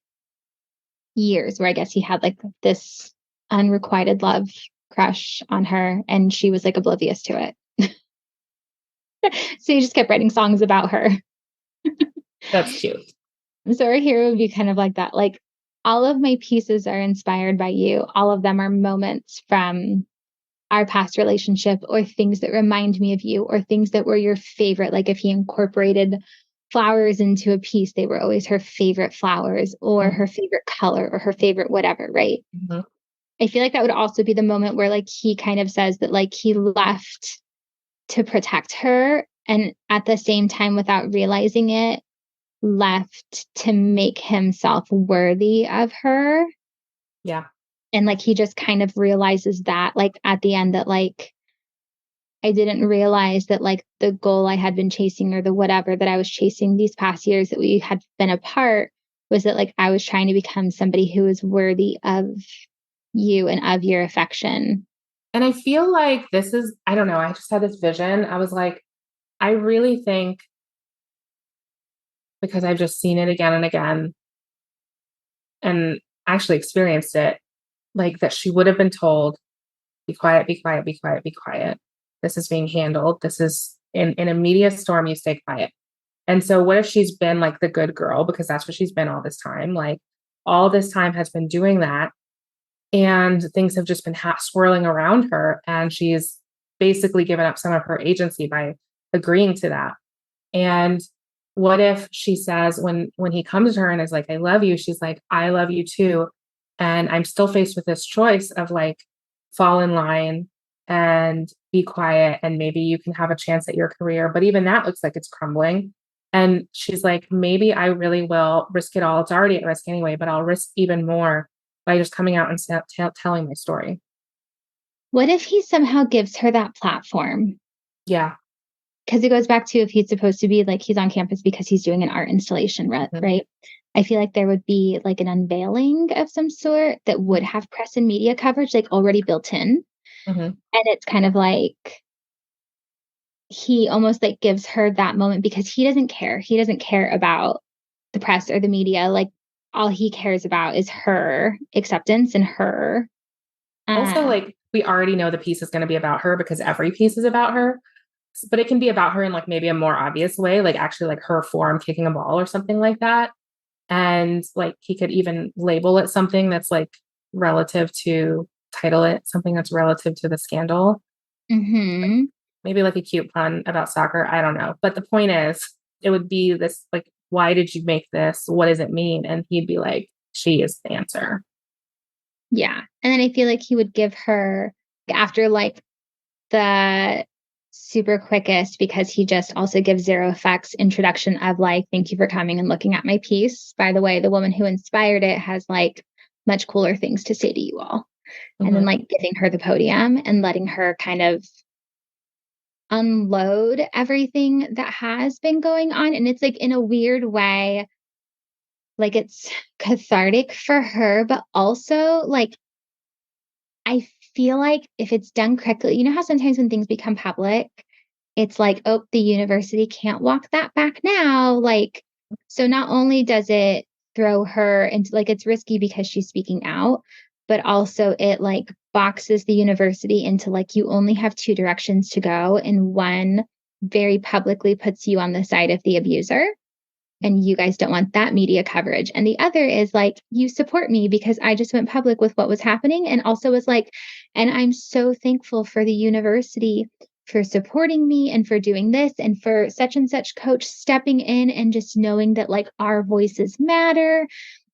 years where I guess he had like this unrequited love crush on her, and she was like oblivious to it. So he just kept writing songs about her. that's cute. So our hero would be kind of like that. Like all of my pieces are inspired by you. All of them are moments from our past relationship or things that remind me of you or things that were your favorite. Like if he incorporated flowers into a piece, they were always her favorite flowers or her favorite color or her favorite whatever, right? Mm-hmm. I feel like that would also be the moment where like he kind of says that like he left to protect her and at the same time without realizing it left to make himself worthy of her. Yeah. And like he just kind of realizes that like at the end that like I didn't realize that like the goal I had been chasing or the whatever that I was chasing these past years that we had been apart was that like I was trying to become somebody who was worthy of you and of your affection. And I feel like this is, I don't know, I just had this vision. I was like, I really think because I've just seen it again and again and actually experienced it, like that she would have been told, be quiet, be quiet, be quiet, be quiet. This is being handled. This is in a media storm, you stay quiet. And so what if she's been like the good girl, because that's what she's been all this time, like all this time has been doing that. And things have just been swirling around her. And she's basically given up some of her agency by agreeing to that. And what if she says when he comes to her and is like, I love you, she's like, I love you too. And I'm still faced with this choice of like, fall in line and be quiet. And maybe you can have a chance at your career. But even that looks like it's crumbling. And she's like, maybe I really will risk it all. It's already at risk anyway, but I'll risk even more by just coming out and telling my story. What if he somehow gives her that platform? Yeah. Because it goes back to if he's supposed to be like he's on campus because he's doing an art installation, right? Mm-hmm. I feel like there would be like an unveiling of some sort that would have press and media coverage like already built in. Mm-hmm. And it's kind of like he almost like gives her that moment because he doesn't care. He doesn't care about the press or the media. Like all he cares about is her acceptance and her. Also, like we already know the piece is going to be about her because every piece is about her. But it can be about her in like maybe a more obvious way, like actually like her form kicking a ball or something like that. And like he could even label it something that's like relative to title it something that's relative to the scandal. Mm-hmm. Maybe like a cute pun about soccer. I don't know. But the point is, it would be this like, why did you make this? What does it mean? And he'd be like, she is the answer. Yeah. And then I feel like he would give her after like the super quickest because he just also gives zero effects introduction of like, thank you for coming and looking at my piece. By the way, the woman who inspired it has like much cooler things to say to you all. Mm-hmm. And then like giving her the podium and letting her kind of unload everything that has been going on. And it's like in a weird way, like it's cathartic for her, but also like I feel like if it's done correctly, you know how sometimes when things become public, it's like, oh, the university can't walk that back now. Like, so not only does it throw her into like it's risky because she's speaking out, but also it like boxes the university into like you only have two directions to go, and one very publicly puts you on the side of the abuser and you guys don't want that media coverage. And the other is like, you support me because I just went public with what was happening. And also was like, and I'm so thankful for the university for supporting me and for doing this and for such and such coach stepping in and just knowing that like our voices matter.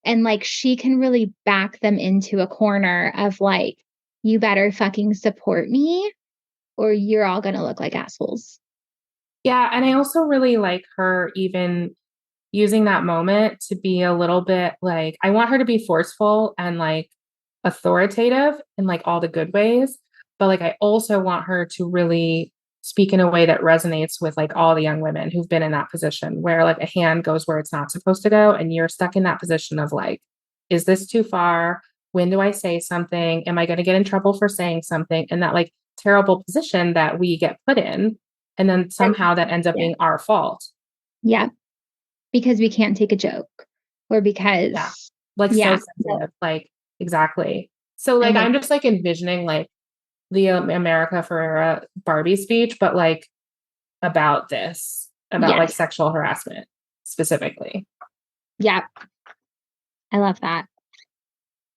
And like she can really back them into a corner of like, you better fucking support me or you're all going to look like assholes. Yeah. And I also really like her even using that moment to be a little bit like, I want her to be forceful and like authoritative in like all the good ways. But like, I also want her to really speak in a way that resonates with like all the young women who've been in that position where like a hand goes where it's not supposed to go. And you're stuck in that position of like, is this too far? When do I say something? Am I going to get in trouble for saying something? And that like terrible position that we get put in. And then somehow that ends up being our fault. Yeah. Because we can't take a joke or because like so sensitive, like exactly. So like I'm just like envisioning like the America Ferrera Barbie speech, but like about this, about like sexual harassment specifically. Yeah. I love that.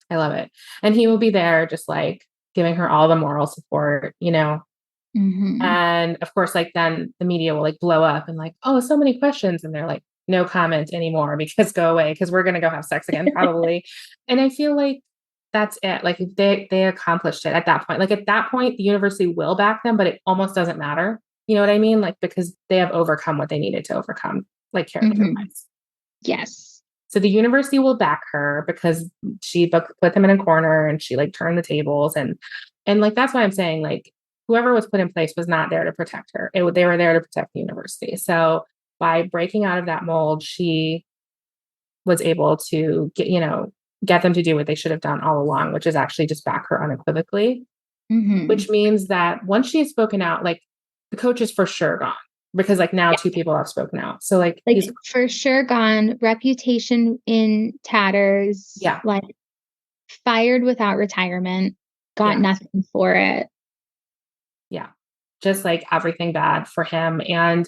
I love it. And he will be there just like giving her all the moral support, you know? Mm-hmm. And of course, like then the media will like blow up and like, oh, so many questions. And they're like, no comment anymore because go away because we're going to go have sex again, probably. And I feel like that's it. Like they accomplished it at that point. Like at that point, the university will back them, but it almost doesn't matter. You know what I mean? Like because they have overcome what they needed to overcome, like character Mhm. wise. Yes. So the university will back her because she put them in a corner and she like turned the tables and like that's why I'm saying like whoever was put in place was not there to protect her. They were there to protect the university. So by breaking out of that mold, she was able to get them to do what they should have done all along, which is actually just back her unequivocally, Mhm. which means that once she's spoken out, like the coach is for sure gone because like now Yeah. two people have spoken out. So like Like he's for sure gone, reputation in tatters, yeah, like fired without retirement, got yeah, nothing for it. yeah. Just like everything bad for him. And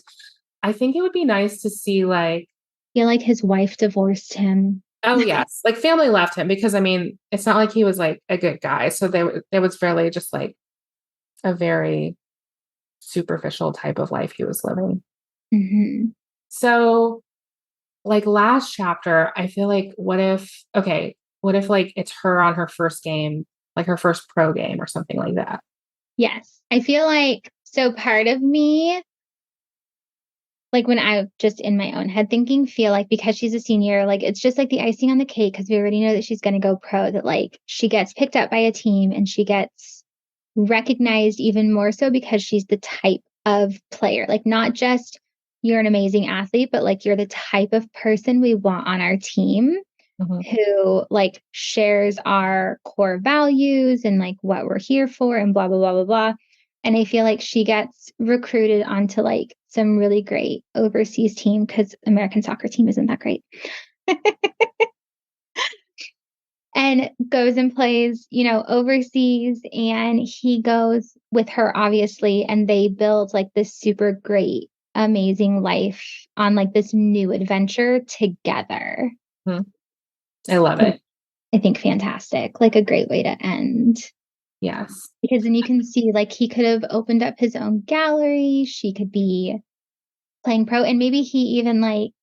I think it would be nice to see like, Feel like his wife divorced him. oh yes, like family left him because I mean, it's not like he was like a good guy. So it was really just like a very superficial type of life he was living. Mhm. So like last chapter, I feel like what if like it's her on her first game, like her first pro game or something like that? Yes. I feel like so part of me, like when I just in my own head thinking, feel like because she's a senior, like it's just like the icing on the cake because we already know that she's going to go pro, that like she gets picked up by a team and she gets recognized even more so because she's the type of player, like not just you're an amazing athlete, but like you're the type of person we want on our team Mhm. who like shares our core values and like what we're here for and blah blah blah blah blah. And I feel like she gets recruited onto like some really great overseas team because American soccer team isn't that great. And goes and plays, overseas, and he goes with her obviously, and they build like this super great, amazing life on like this new adventure together. Mhm. I love it. I think fantastic, like a great way to end. Yes. Because then you can see like he could have opened up his own gallery, she could be playing pro, and maybe he even like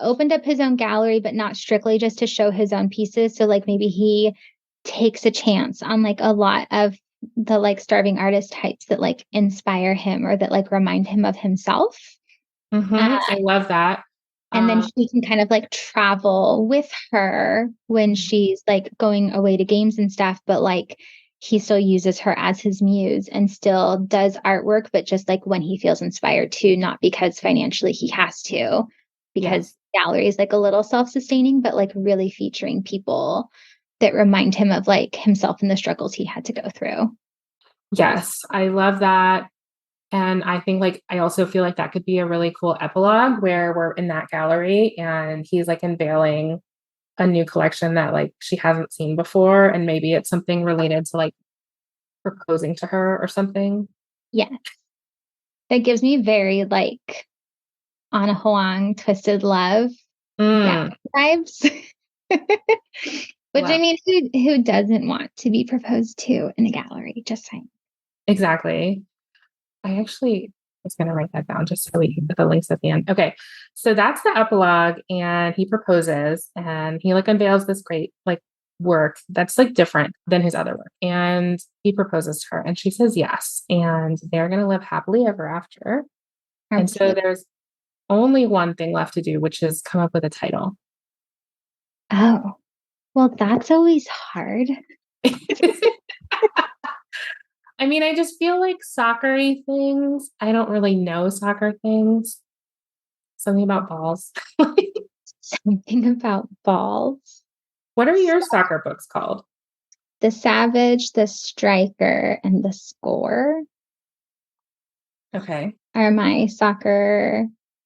opened up his own gallery, but not strictly just to show his own pieces. So like maybe he takes a chance on like a lot of the like starving artist types that like inspire him or that like remind him of himself. I love that. And then Uh, he can kind of like travel with her when she's like going away to games and stuff, but like he still uses her as his muse and still does artwork, but just like when he feels inspired to, not because financially he has to, yes. because gallery is like a little self-sustaining, but like really featuring people that remind him of like himself and the struggles he had to go through. Yes. I love that. And I think like I also feel like that could be a really cool epilogue where we're in that gallery and he's like unveiling a new collection that like she hasn't seen before. And maybe it's something related to like proposing to her or something. Yeah. That gives me very like Anna Huang Twisted Love Mm, vibes. Which I love. mean, who doesn't want to be proposed to in a gallery? Just saying. Exactly. I actually was going to write that down just so we can put the links at the end. Okay. So that's the epilogue and he proposes and he like unveils this great like work that's like different than his other work. And he proposes to her and she says yes. And they're going to live happily ever after. And so Absolutely. there's only one thing left to do, which is come up with a title. Oh, well, that's always hard. I mean, I just feel like soccer-y things. I don't really know soccer things. Something about balls. Something about balls. What are your soccer books called? The Savage, the Striker, and the Score Okay. are my soccer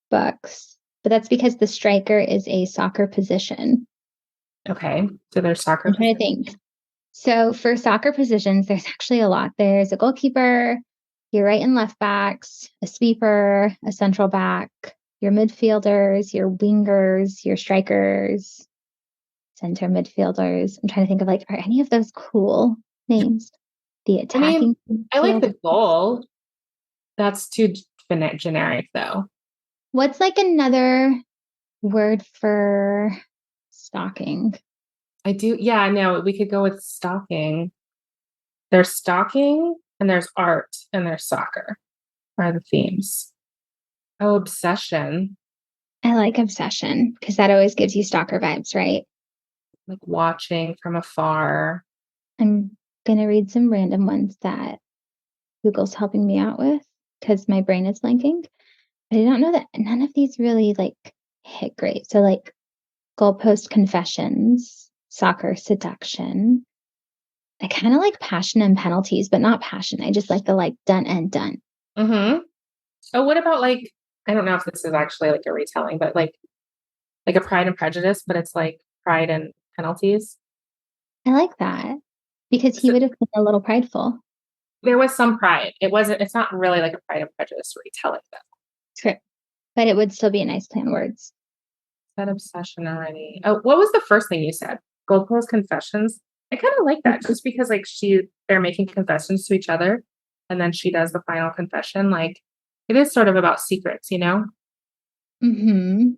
books. But that's because the striker is a soccer position. Okay. So there's soccer I'm trying to position. think. So for soccer positions, there's actually a lot. There's a goalkeeper, your right and left backs, a sweeper, a central back, your midfielders, your wingers, your strikers, center midfielders. I'm trying to think of like, are any of those cool names? The I mean, attacking I like midfield. the goal. That's too generic though. What's like another word for stalking? I do. Yeah, no, we could go with stalking. There's stalking and there's art and there's soccer are the themes. Oh, obsession, I like obsession because that always gives you stalker vibes, right? like watching from afar. I'm going to read some random ones that Google's helping me out with because my brain is blanking. But I don't know that none of these really like hit great. So, like, goalpost confessions, soccer seduction. I kind of like passion and penalties, but not passion. I just like the like done and done. Mm-hmm. Oh, what about like, I don't know if this is actually like a retelling, but like a Pride and Prejudice, but it's like pride and penalties. I like that because he So would have been a little prideful. there was some pride. It's not really like a Pride and Prejudice retelling though. True. But it would still be a nice play on words. That obsession already. Oh, what was the first thing you said? Goalpost confessions. I kind of like that just because like they're making confessions to each other and then she does the final confession. Like it is sort of about secrets, you know? Mm-hmm.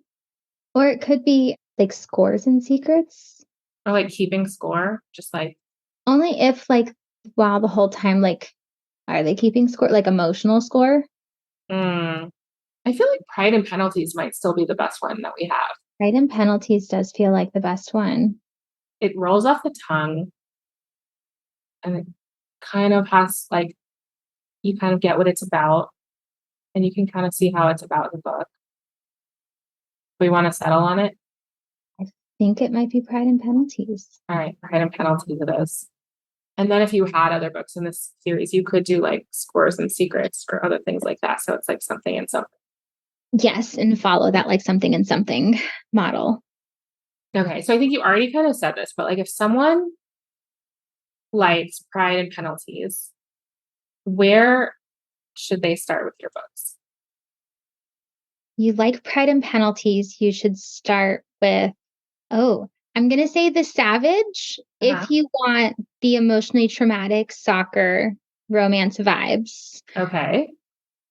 Or it could be like scores and secrets. Or like keeping score, just like, Only if like wow the whole time, like, are they keeping score? Like emotional score? mm. I feel like pride and penalties might still be the best one that we have. Right, and penalties does feel like the best one. It rolls off the tongue and it kind of has like, you kind of get what it's about and you can kind of see how it's about the book. We want to settle on it. I think it might be Pride and Penalties. All right, pride and penalties of those. And then if you had other books in this series, you could do like scores and secrets or other things like that. So it's like something and something. Yes, and follow that like something and something model. Okay, so I think you already kind of said this, but like if someone likes Pride and Penalties, where should they start with your books? You like Pride and Penalties, you should start with, oh, I'm going to say The Savage Uh-huh. if you want the emotionally traumatic soccer romance vibes. Okay.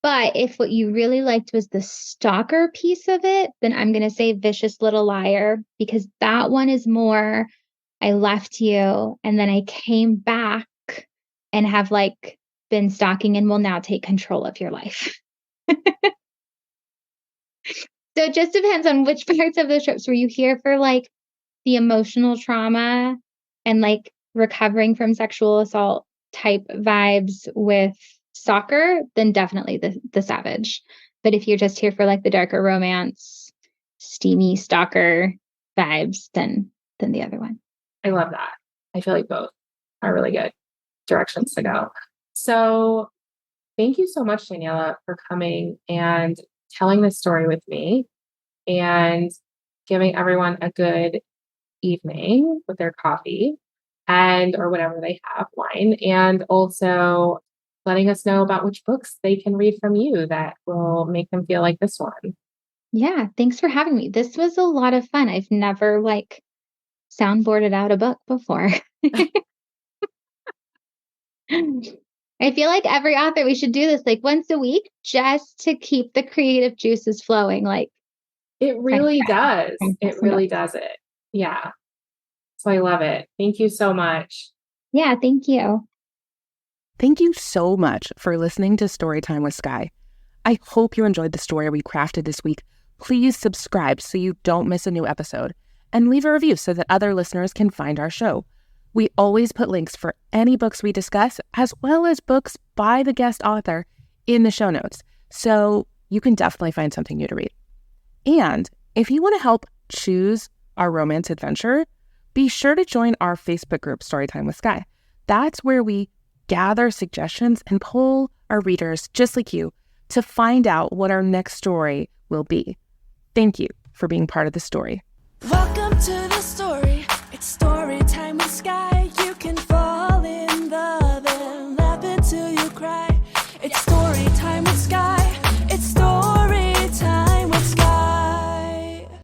But if what you really liked was the stalker piece of it, then I'm going to say Vicious Little Liar because that one is more I left you and then I came back and have like been stalking and will now take control of your life. So it just depends on which parts of the trips were you here for like the emotional trauma and like recovering from sexual assault type vibes with soccer, then definitely the Savage. But if you're just here for like the darker romance, steamy stalker vibes, then the other one. I love that. I feel like both are really good directions to go. So thank you so much, Daniela, for coming and telling this story with me and giving everyone a good evening with their coffee and or whatever they have, wine, and also letting us know about which books they can read from you that will make them feel like this one. Yeah, thanks for having me. This was a lot of fun. I've never like soundboarded out a book before. I feel like every author, we should do this like once a week just to keep the creative juices flowing. Like, It really does. It really does it. Yeah. So I love it. Thank you so much. Yeah, thank you. Thank you so much for listening to Storytime with Skye. I hope you enjoyed the story we crafted this week. Please subscribe so you don't miss a new episode and leave a review so that other listeners can find our show. We always put links for any books we discuss as well as books by the guest author in the show notes, so you can definitely find something new to read. And if you want to help choose our romance adventure, be sure to join our Facebook group, Storytime with Skye. That's where we gather suggestions and poll our readers, just like you, to find out what our next story will be. Thank you for being part of the story. Welcome to the story. It's story time with Skye.